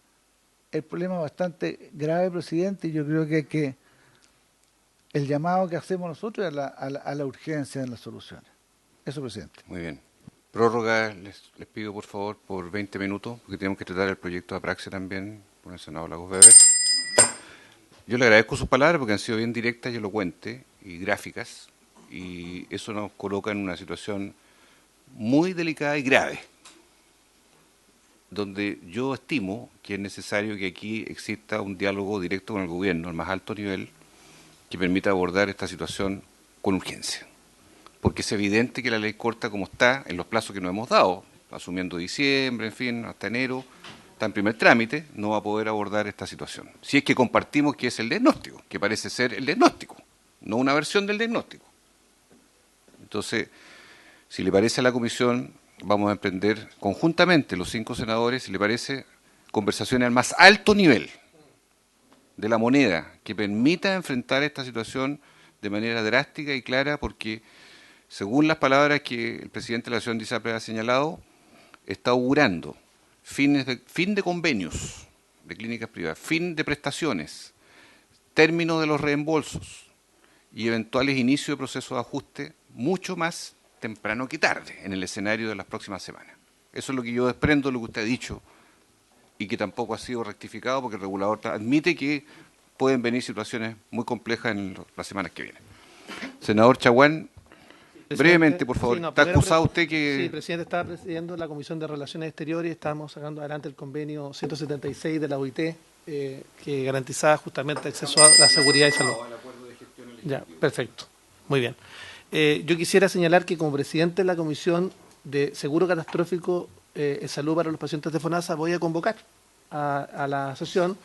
el problema es bastante grave, presidente, y yo creo que el llamado que hacemos nosotros es a la urgencia en las soluciones. Eso, presidente. Muy bien. Prórroga, les pido por favor por 20 minutos, porque tenemos que tratar el proyecto de Apraxia también por el Senado Lagos Weber. Yo le agradezco sus palabras porque han sido bien directas y elocuentes y gráficas, y eso nos coloca en una situación muy delicada y grave, donde yo estimo que es necesario que aquí exista un diálogo directo con el gobierno al más alto nivel que permita abordar esta situación con urgencia. Porque es evidente que la ley corta como está, en los plazos que nos hemos dado, asumiendo diciembre, en fin, hasta enero, está en primer trámite, no va a poder abordar esta situación. Si es que compartimos que es el diagnóstico, que parece ser el diagnóstico, no una versión del diagnóstico. Entonces, si le parece a la comisión, vamos a emprender conjuntamente los 5 senadores, si le parece, conversaciones al más alto nivel de la moneda, que permita enfrentar esta situación de manera drástica y clara, porque según las palabras que el presidente de la Asociación de ISAPRES ha señalado, está augurando fin de convenios de clínicas privadas, fin de prestaciones, término de los reembolsos y eventuales inicios de procesos de ajuste mucho más temprano que tarde en el escenario de las próximas semanas. Eso es lo que yo desprendo de lo que usted ha dicho y que tampoco ha sido rectificado porque el regulador admite que pueden venir situaciones muy complejas en las semanas que vienen. Senador Chaguán, brevemente, por favor. Sí, no, ¿Está acusado usted que...? Sí, presidente, estaba presidiendo la Comisión de Relaciones Exteriores y estábamos sacando adelante el convenio 176 de la OIT que garantizaba justamente acceso a la seguridad y salud. Ya, perfecto. Muy bien. Yo quisiera señalar que como presidente de la Comisión de Seguro Catastrófico Salud para los pacientes de FONASA voy a convocar a la sesión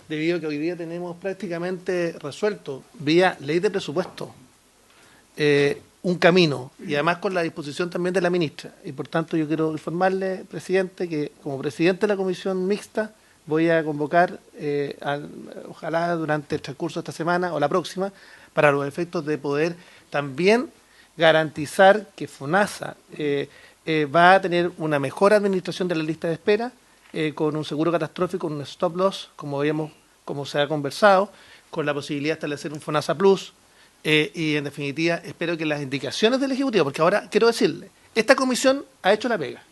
debido a que hoy día tenemos prácticamente resuelto vía ley de presupuesto un camino y además con la disposición también de la ministra. Y por tanto yo quiero informarle, presidente, que como presidente de la Comisión Mixta voy a convocar, ojalá durante el transcurso de esta semana o la próxima, para los efectos de poder también garantizar que FONASA va a tener una mejor administración de la lista de espera, con un seguro catastrófico, un stop loss, como se ha conversado, con la posibilidad de establecer un FONASA Plus, y en definitiva espero que las indicaciones del Ejecutivo, porque ahora quiero decirle, esta comisión ha hecho la pega,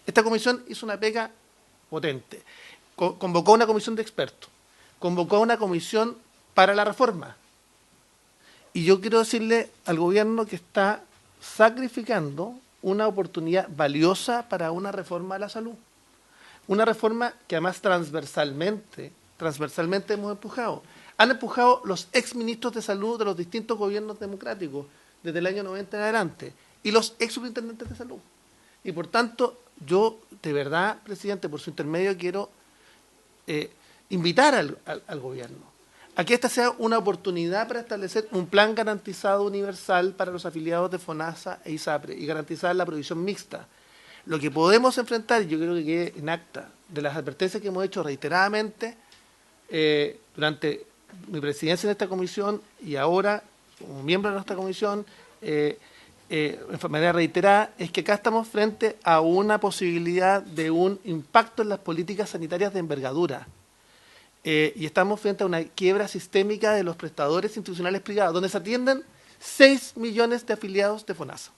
esta comisión hizo una pega potente, convocó una comisión de expertos, convocó una comisión para la reforma, y yo quiero decirle al gobierno que está sacrificando una oportunidad valiosa para una reforma de la salud. Una reforma que además transversalmente hemos empujado. Han empujado los exministros de salud de los distintos gobiernos democráticos desde el año 90 en adelante y los exsuperintendentes de salud. Y por tanto, yo de verdad, presidente, por su intermedio quiero invitar al gobierno a que esta sea una oportunidad para establecer un plan garantizado universal para los afiliados de FONASA e ISAPRE y garantizar la provisión mixta. Lo que podemos enfrentar, y yo creo que quede en acta de las advertencias que hemos hecho reiteradamente durante mi presidencia en esta comisión y ahora como miembro de nuestra comisión, en manera reiterada, es que acá estamos frente a una posibilidad de un impacto en las políticas sanitarias de envergadura. Y estamos frente a una quiebra sistémica de los prestadores institucionales privados, donde se atienden 6 millones de afiliados de FONASA.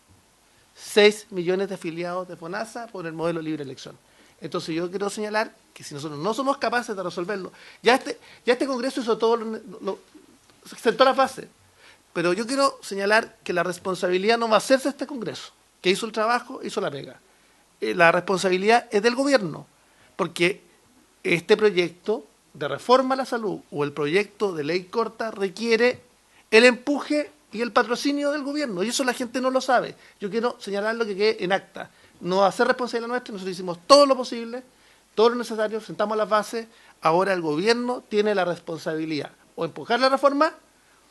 6 millones de afiliados de FONASA por el modelo libre elección. Entonces yo quiero señalar que si nosotros no somos capaces de resolverlo, ya este Congreso hizo todo, sentó las bases, pero yo quiero señalar que la responsabilidad no va a hacerse este Congreso, que hizo el trabajo, hizo la pega. La responsabilidad es del gobierno, porque este proyecto de reforma a la salud o el proyecto de ley corta requiere el empuje y el patrocinio del gobierno, y eso la gente no lo sabe. Yo quiero señalar lo que quede en acta. No va a ser responsabilidad nuestra, nosotros hicimos todo lo posible, todo lo necesario, sentamos las bases, ahora el gobierno tiene la responsabilidad o empujar la reforma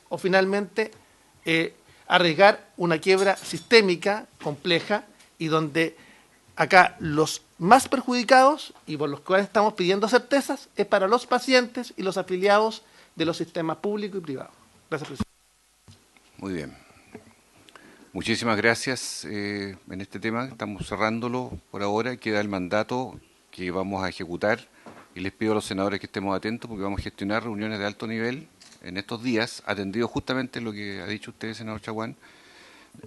o finalmente arriesgar una quiebra sistémica, compleja, y donde acá los más perjudicados, y por los cuales estamos pidiendo certezas, es para los pacientes y los afiliados de los sistemas públicos y privados. Gracias, presidente. Muy bien. Muchísimas gracias en este tema. Estamos cerrándolo por ahora. Queda el mandato que vamos a ejecutar y les pido a los senadores que estemos atentos porque vamos a gestionar reuniones de alto nivel en estos días, atendido justamente lo que ha dicho usted, senador Chaguán.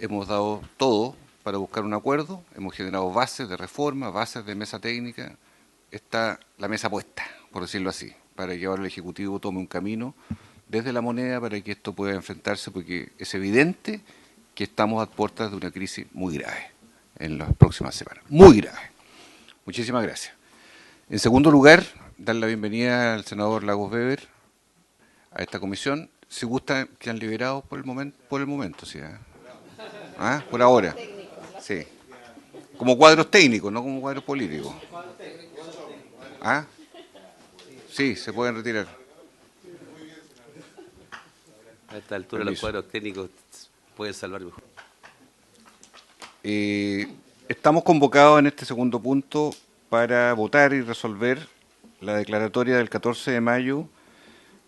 Hemos dado todo para buscar un acuerdo, hemos generado bases de reforma, bases de mesa técnica. Está la mesa puesta, por decirlo así, para que ahora el Ejecutivo tome un camino desde la moneda para que esto pueda enfrentarse, porque es evidente que estamos a puertas de una crisis muy grave en las próximas semanas. Muy grave. Muchísimas gracias. En segundo lugar, dar la bienvenida al senador Lagos Weber a esta comisión. Si gusta, que han liberado por el momento, sí. ¿Ah? Por ahora. Sí. Como cuadros técnicos, no como cuadros políticos. ¿Ah? Sí, se pueden retirar. A esta altura los cuadros técnicos pueden salvar mejor. Estamos convocados en este segundo punto para votar y resolver la declaratoria del 14 de mayo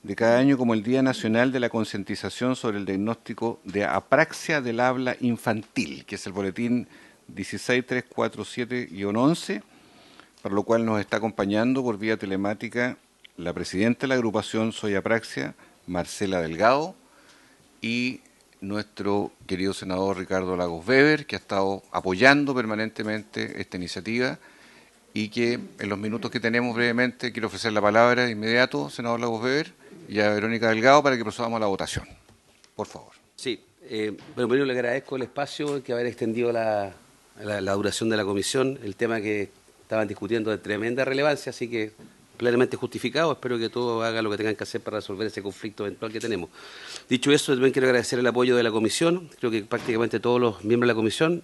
de cada año como el Día Nacional de la Concientización sobre el Diagnóstico de Apraxia del Habla Infantil, que es el boletín 16347-11, para lo cual nos está acompañando por vía telemática la presidenta de la agrupación Soy Apraxia, Marcela Delgado, y nuestro querido senador Ricardo Lagos Weber, que ha estado apoyando permanentemente esta iniciativa y que en los minutos que tenemos brevemente quiero ofrecer la palabra de inmediato, senador Lagos Weber, y a Verónica Delgado para que procedamos a la votación. Por favor. Sí, primero le agradezco el espacio, que haber extendido la duración de la comisión, el tema que estaban discutiendo de tremenda relevancia, así que plenamente justificado. Espero que todos hagan lo que tengan que hacer para resolver ese conflicto eventual que tenemos. Dicho eso, también quiero agradecer el apoyo de la comisión. Creo que prácticamente todos los miembros de la comisión,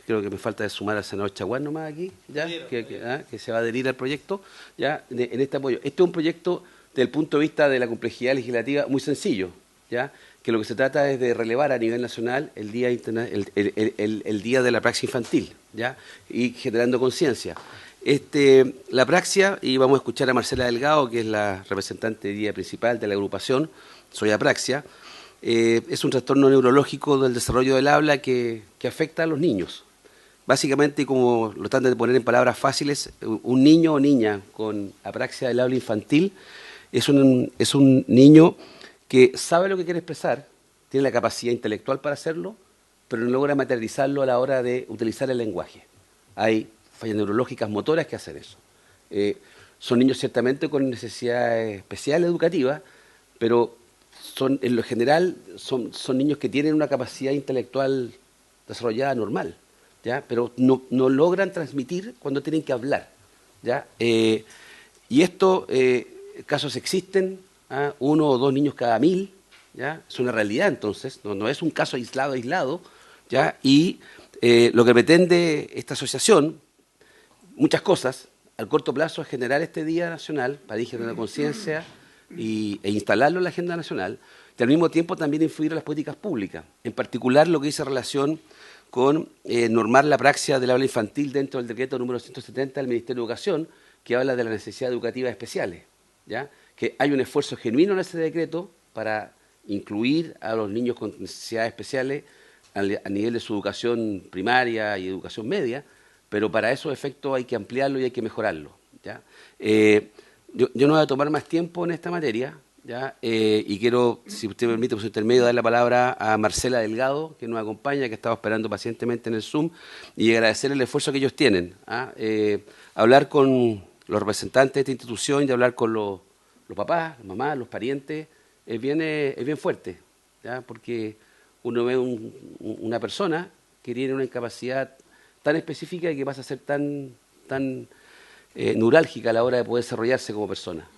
creo que me falta de sumar al senador Chaguán nomás aquí, ya que se va a adherir al proyecto, ya en este apoyo. Este es un proyecto desde el punto de vista de la complejidad legislativa muy sencillo, ya que lo que se trata es de relevar a nivel nacional el Día el Día de la Apraxia Infantil, ya, y generando conciencia. La apraxia, y vamos a escuchar a Marcela Delgado, que es la representante de día principal de la agrupación Soy Apraxia, es un trastorno neurológico del desarrollo del habla que afecta a los niños. Básicamente, como lo tratan de poner en palabras fáciles, un niño o niña con apraxia del habla infantil es un niño que sabe lo que quiere expresar, tiene la capacidad intelectual para hacerlo, pero no logra materializarlo a la hora de utilizar el lenguaje. Hay fallas neurológicas motoras que hacen eso. Son niños ciertamente con necesidades especiales educativas, pero en lo general son niños que tienen una capacidad intelectual desarrollada normal, ¿ya? Pero no logran transmitir cuando tienen que hablar, ¿ya? Y estos casos existen, ¿ah? 1 o 2 niños cada 1000, ¿ya? Es una realidad entonces, no es un caso aislado, ¿ya? Y lo que pretende esta asociación, muchas cosas, al corto plazo es generar este Día Nacional para ir generando conciencia e instalarlo en la agenda nacional, y al mismo tiempo también influir en las políticas públicas, en particular lo que dice relación con normar la apraxia del habla infantil dentro del decreto número 170 del Ministerio de Educación, que habla de las necesidades educativas especiales, ¿ya? Que hay un esfuerzo genuino en ese decreto para incluir a los niños con necesidades especiales a nivel de su educación primaria y educación media, pero para esos efectos hay que ampliarlo y hay que mejorarlo, ¿ya? Yo no voy a tomar más tiempo en esta materia, ¿ya? Y quiero, si usted me permite, por su intermedio, dar la palabra a Marcela Delgado, que nos acompaña, que estaba esperando pacientemente en el Zoom, y agradecer el esfuerzo que ellos tienen. Hablar con los representantes de esta institución y hablar con los papás, las mamás, los parientes, es bien fuerte, ¿ya? Porque uno ve una persona que tiene una incapacidad tan específica y que pasa a ser tan neurálgica a la hora de poder desarrollarse como persona.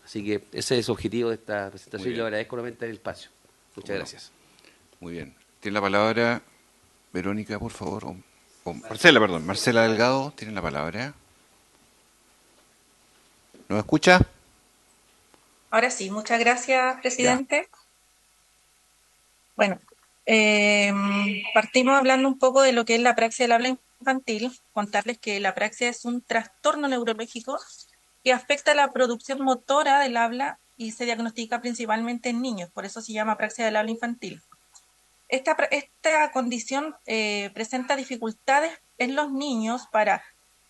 Así que ese es el objetivo de esta presentación y le agradezco nuevamente el espacio. Muchas gracias. Muy bien. Tiene la palabra Verónica, por favor. O Marcela, perdón. Marcela Delgado, tiene la palabra. ¿Nos escucha? Ahora sí, muchas gracias, presidente. Bueno, partimos hablando un poco de lo que es la praxia del habla infantil. Contarles que la praxia es un trastorno neurológico que afecta la producción motora del habla y se diagnostica principalmente en niños, por eso se llama praxia del habla infantil. Esta condición presenta dificultades en los niños para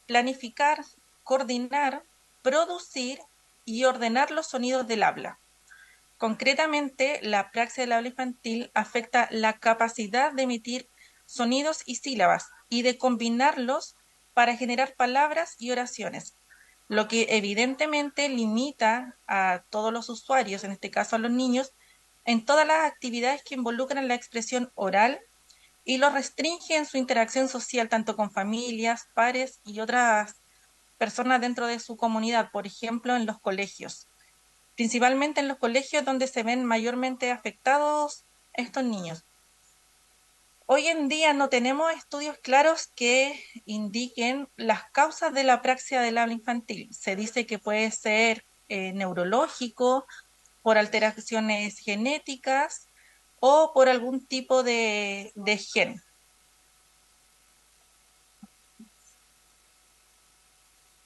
planificar, coordinar, producir y ordenar los sonidos del habla. Concretamente, la praxia del habla infantil afecta la capacidad de emitir sonidos y sílabas y de combinarlos para generar palabras y oraciones, lo que evidentemente limita a todos los usuarios, en este caso a los niños, en todas las actividades que involucran la expresión oral y los restringe en su interacción social tanto con familias, pares y otras personas dentro de su comunidad, por ejemplo, en los colegios. Principalmente en los colegios donde se ven mayormente afectados estos niños. Hoy en día no tenemos estudios claros que indiquen las causas de la praxia del habla infantil. Se dice que puede ser neurológico, por alteraciones genéticas o por algún tipo de gen.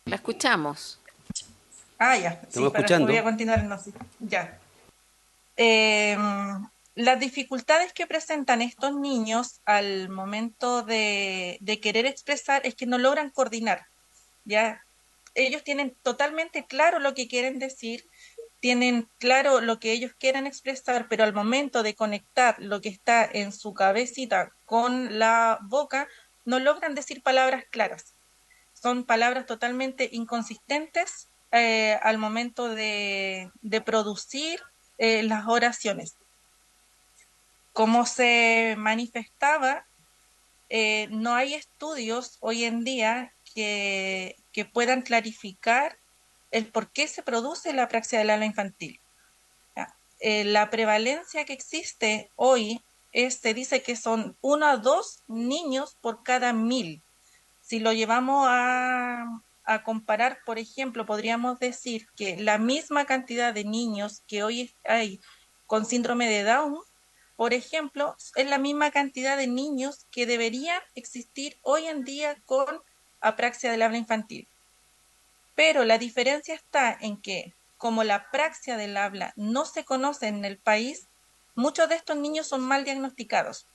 La escuchamos. Ya. Estamos escuchando. Voy a continuar. Ya. Las dificultades que presentan estos niños al momento de querer expresar es que no logran coordinar. Ya, ellos tienen totalmente claro lo que quieren decir, tienen claro lo que ellos quieren expresar, pero al momento de conectar lo que está en su cabecita con la boca, no logran decir palabras claras. Son palabras totalmente inconsistentes al momento de producir las oraciones. Como se manifestaba, no hay estudios hoy en día que puedan clarificar el por qué se produce la praxia del habla infantil. La prevalencia que existe hoy se dice que son 1 a 2 niños por cada 1000. Si lo llevamos a comparar, por ejemplo, podríamos decir que la misma cantidad de niños que hoy hay con síndrome de Down, por ejemplo, es la misma cantidad de niños que deberían existir hoy en día con apraxia del habla infantil. Pero la diferencia está en que, como la apraxia del habla no se conoce en el país, muchos de estos niños son mal diagnosticados,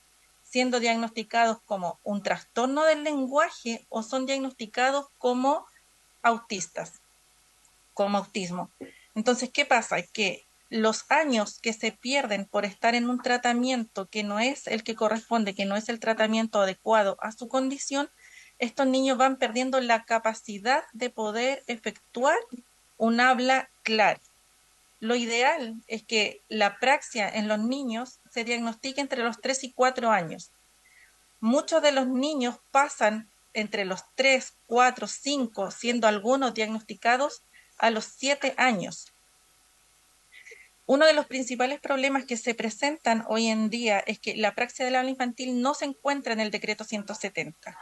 siendo diagnosticados como un trastorno del lenguaje o son diagnosticados como autistas, como autismo. Entonces, ¿qué pasa? Que los años que se pierden por estar en un tratamiento que no es el que corresponde, que no es el tratamiento adecuado a su condición, estos niños van perdiendo la capacidad de poder efectuar un habla clara. Lo ideal es que la apraxia en los niños se diagnostique entre los 3 y 4 años. Muchos de los niños pasan entre los 3, 4, 5, siendo algunos diagnosticados a los 7 años. Uno de los principales problemas que se presentan hoy en día es que la apraxia del habla infantil no se encuentra en el decreto 170.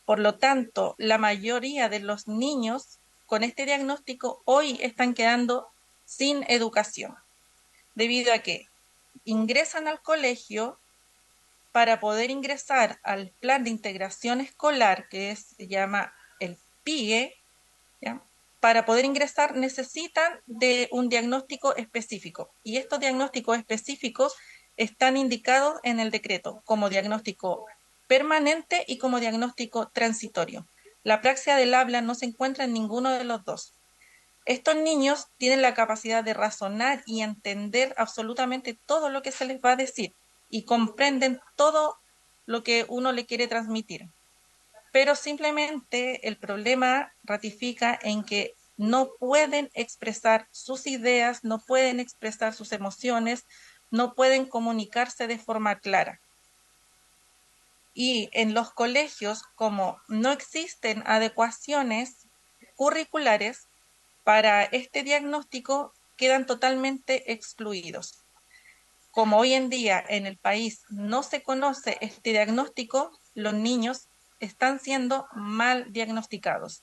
Por lo tanto, la mayoría de los niños con este diagnóstico hoy están quedando sin educación, debido a que ingresan al colegio. Para poder ingresar al plan de integración escolar, que se llama el PIE, ¿ya? Para poder ingresar necesitan de un diagnóstico específico, y estos diagnósticos específicos están indicados en el decreto como diagnóstico permanente y como diagnóstico transitorio. La apraxia del habla no se encuentra en ninguno de los dos. Estos niños tienen la capacidad de razonar y entender absolutamente todo lo que se les va a decir y comprenden todo lo que uno le quiere transmitir. Pero simplemente el problema ratifica en que no pueden expresar sus ideas, no pueden expresar sus emociones, no pueden comunicarse de forma clara. Y en los colegios, como no existen adecuaciones curriculares para este diagnóstico, quedan totalmente excluidos. Como hoy en día en el país no se conoce este diagnóstico, los niños están siendo mal diagnosticados.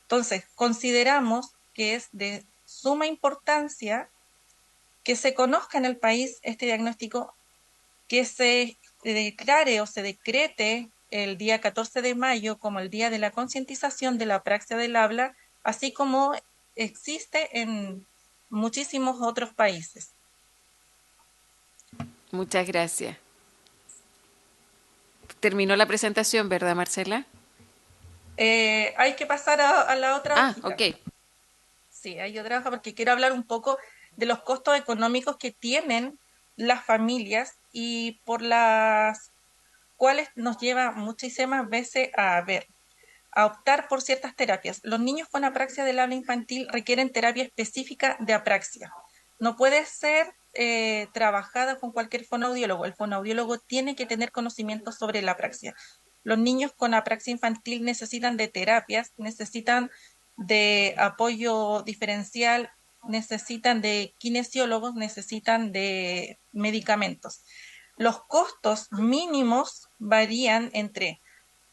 Entonces, consideramos que es de suma importancia que se conozca en el país este diagnóstico, que se declare o se decrete el día 14 de mayo como el Día de la Concientización de la Apraxia del Habla, así como existe en muchísimos otros países. Muchas gracias. Terminó la presentación, ¿verdad, Marcela? Hay que pasar a la otra hojita. Ok. Sí, hay otra hoja porque quiero hablar un poco de los costos económicos que tienen las familias y por las cuales nos lleva muchísimas veces a optar por ciertas terapias. Los niños con apraxia del habla infantil requieren terapia específica de apraxia. No puede ser trabajada con cualquier fonoaudiólogo. El fonoaudiólogo tiene que tener conocimiento sobre la apraxia. Los niños con apraxia infantil necesitan de terapias, necesitan de apoyo diferencial, necesitan de kinesiólogos, necesitan de medicamentos. Los costos mínimos varían entre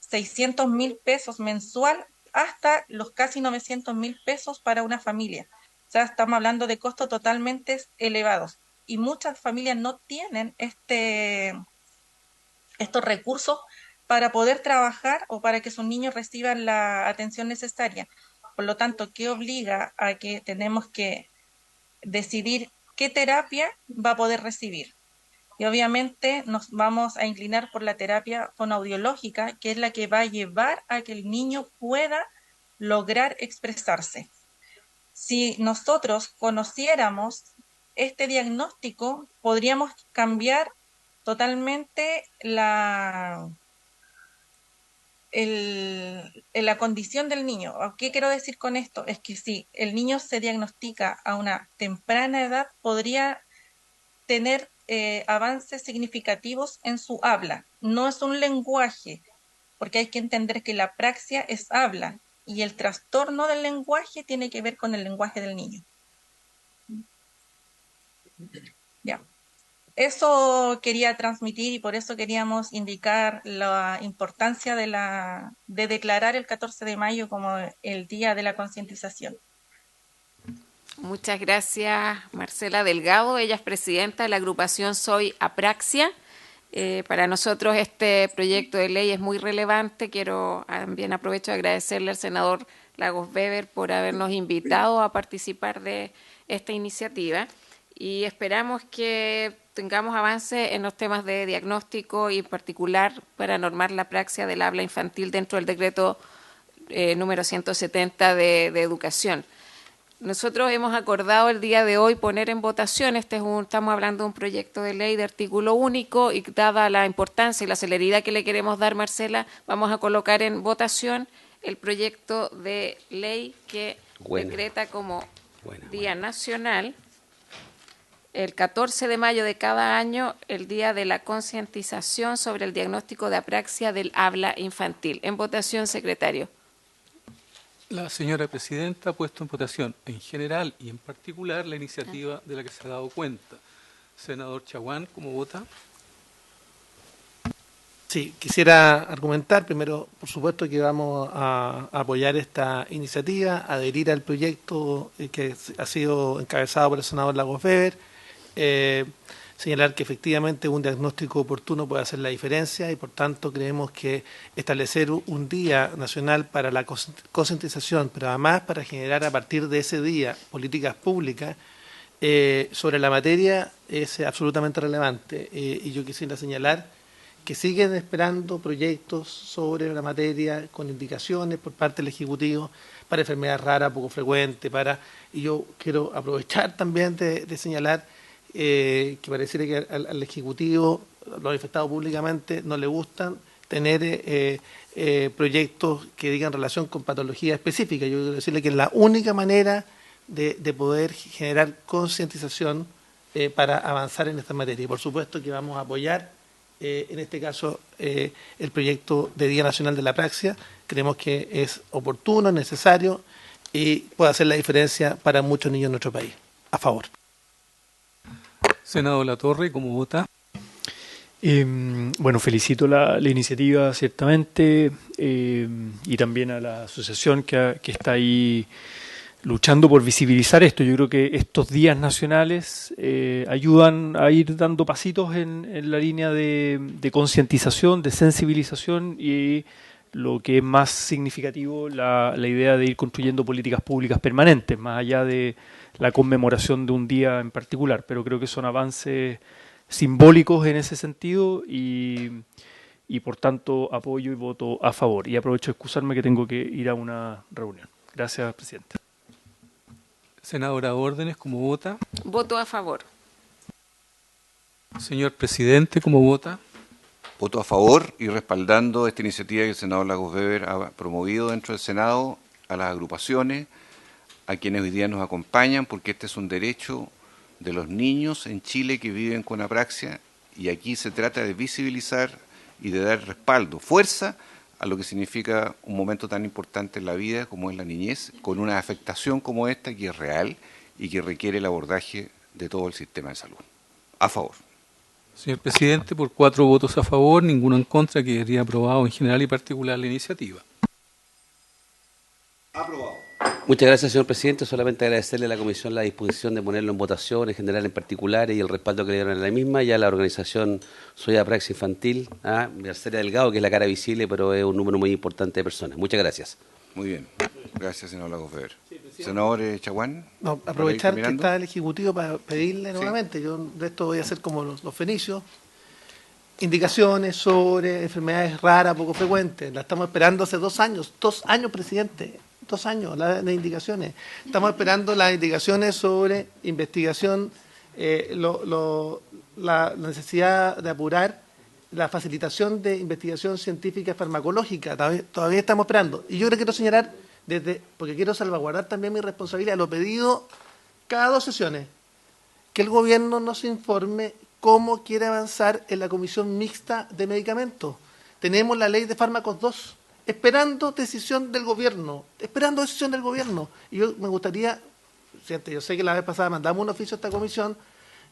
600.000 pesos mensual hasta los casi 900.000 pesos para una familia. O sea, estamos hablando de costos totalmente elevados y muchas familias no tienen estos recursos para poder trabajar o para que sus niños reciban la atención necesaria. Por lo tanto, ¿qué obliga a que tenemos que decidir qué terapia va a poder recibir? Y obviamente nos vamos a inclinar por la terapia fonoaudiológica, que es la que va a llevar a que el niño pueda lograr expresarse. Si nosotros conociéramos este diagnóstico, podríamos cambiar totalmente la condición del niño. ¿Qué quiero decir con esto? Es que si el niño se diagnostica a una temprana edad, podría tener avances significativos en su habla. No es un lenguaje, porque hay que entender que la apraxia es habla y el trastorno del lenguaje tiene que ver con el lenguaje del niño. Ya. Eso quería transmitir y por eso queríamos indicar la importancia de declarar el 14 de mayo como el Día de la Concientización. Muchas gracias, Marcela Delgado. Ella es presidenta de la agrupación Soy Apraxia. Para nosotros este proyecto de ley es muy relevante. Quiero también aprovecho de agradecerle al senador Lagos Weber por habernos invitado a participar de esta iniciativa y esperamos que tengamos avances en los temas de diagnóstico y en particular para normar la apraxia del habla infantil dentro del decreto número 170 de educación. Nosotros hemos acordado el día de hoy poner en votación, estamos hablando de un proyecto de ley de artículo único y dada la importancia y la celeridad que le queremos dar, Marcela, vamos a colocar en votación el proyecto de ley que decreta como Día Nacional el 14 de mayo de cada año el Día de la Concientización sobre el diagnóstico de apraxia del habla infantil. En votación, secretario. La señora presidenta ha puesto en votación en general y en particular la iniciativa de la que se ha dado cuenta. Senador Chaguán, ¿cómo vota? Sí, quisiera argumentar primero, por supuesto que vamos a apoyar esta iniciativa, adherir al proyecto que ha sido encabezado por el senador Lagos Weber, señalar que efectivamente un diagnóstico oportuno puede hacer la diferencia y por tanto creemos que establecer un día nacional para la concientización, pero además para generar a partir de ese día políticas públicas sobre la materia es absolutamente relevante. Y yo quisiera señalar que siguen esperando proyectos sobre la materia con indicaciones por parte del Ejecutivo para enfermedades raras, poco frecuentes, y yo quiero aprovechar también de señalar que pareciera que al Ejecutivo, lo ha manifestado públicamente, no le gustan tener proyectos que digan relación con patologías específicas. Yo quiero decirle que es la única manera de poder generar concientización para avanzar en esta materia. Y por supuesto que vamos a apoyar en este caso el proyecto de Día Nacional de la Praxia. Creemos que es oportuno, necesario y puede hacer la diferencia para muchos niños en nuestro país. A favor. Senador Latorre, ¿cómo vota? Bueno, felicito la iniciativa, ciertamente, y también a la asociación que está ahí luchando por visibilizar esto. Yo creo que estos días nacionales ayudan a ir dando pasitos en la línea de concientización, de sensibilización y lo que es más significativo, la idea de ir construyendo políticas públicas permanentes, más allá de la conmemoración de un día en particular. Pero creo que son avances simbólicos en ese sentido y por tanto apoyo y voto a favor. Y aprovecho de excusarme que tengo que ir a una reunión. Gracias, presidente. Senadora Órdenes, ¿cómo vota? Voto a favor. Señor presidente, ¿cómo vota? Voto a favor y respaldando esta iniciativa que el senador Lagos Weber ha promovido dentro del Senado a las agrupaciones, a quienes hoy día nos acompañan, porque este es un derecho de los niños en Chile que viven con apraxia y aquí se trata de visibilizar y de dar respaldo, fuerza a lo que significa un momento tan importante en la vida como es la niñez, con una afectación como esta que es real y que requiere el abordaje de todo el sistema de salud. A favor. Señor presidente, por 4 votos a favor, ninguno en contra, quedaría aprobado en general y particular la iniciativa. Aprobado. Muchas gracias, señor presidente. Solamente agradecerle a la comisión la disposición de ponerlo en votación, en general en particular, y el respaldo que le dieron a la misma, y a la organización Soy Apraxia Infantil, Mercedes Delgado, que es la cara visible, pero es un número muy importante de personas. Muchas gracias. Muy bien. Gracias, senador Lagos Weber. Senador Chaguán. No, aprovechar que está el Ejecutivo para pedirle nuevamente, yo de esto voy a hacer como los fenicios, indicaciones sobre enfermedades raras, poco frecuentes. La estamos esperando hace 2 años. 2 años, presidente. 2 años, las indicaciones. Estamos esperando las indicaciones sobre investigación, la necesidad de apurar la facilitación de investigación científica farmacológica. Todavía estamos esperando. Y yo le quiero señalar, porque quiero salvaguardar también mi responsabilidad, lo pedido cada 2 sesiones, que el gobierno nos informe cómo quiere avanzar en la Comisión Mixta de Medicamentos. Tenemos la ley de fármacos 2. Esperando decisión del gobierno. Y yo me gustaría, yo sé que la vez pasada mandamos un oficio a esta comisión,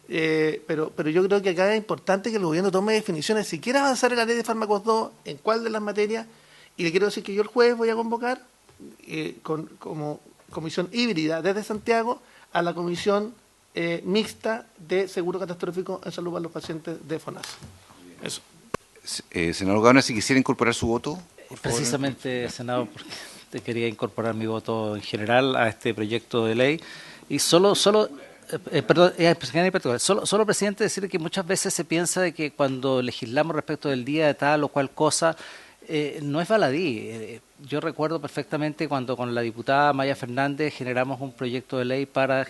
pero yo creo que acá es importante que el gobierno tome definiciones, si quiere avanzar en la ley de fármacos 2, en cuál de las materias, y le quiero decir que yo el jueves voy a convocar como comisión híbrida desde Santiago a la comisión mixta de seguro catastrófico en salud para los pacientes de FONASA. Eso. Senador Gaona, si quisiera incorporar su voto. Precisamente, senador, porque te quería incorporar mi voto en general a este proyecto de ley. Y solo presidente, decir que muchas veces se piensa de que cuando legislamos respecto del día de tal o cual cosa, no es baladí. Yo recuerdo perfectamente cuando con la diputada Maya Fernández generamos un proyecto de ley para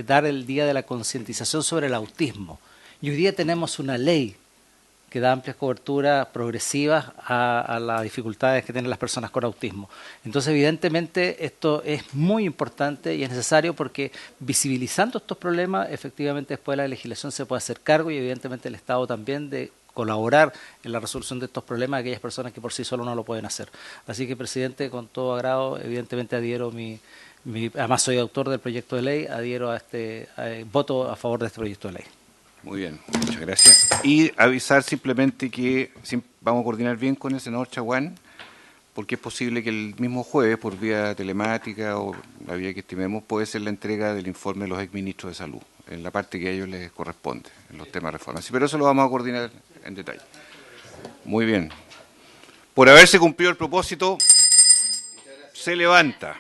dar el día de la concientización sobre el autismo. Y hoy día tenemos una ley que da amplias coberturas progresivas a las dificultades que tienen las personas con autismo. Entonces, evidentemente, esto es muy importante y es necesario porque visibilizando estos problemas, efectivamente después la legislación se puede hacer cargo y evidentemente el Estado también de colaborar en la resolución de estos problemas a aquellas personas que por sí solo no lo pueden hacer. Así que, presidente, con todo agrado, evidentemente adhiero además soy autor del proyecto de ley, adhiero a voto a favor de este proyecto de ley. Muy bien, muchas gracias. Y avisar simplemente que vamos a coordinar bien con el senador Chaguán, porque es posible que el mismo jueves, por vía telemática o la vía que estimemos, puede ser la entrega del informe de los exministros de salud, en la parte que a ellos les corresponde, en los temas de reforma. Sí, pero eso lo vamos a coordinar en detalle. Muy bien. Por haberse cumplido el propósito, se levanta.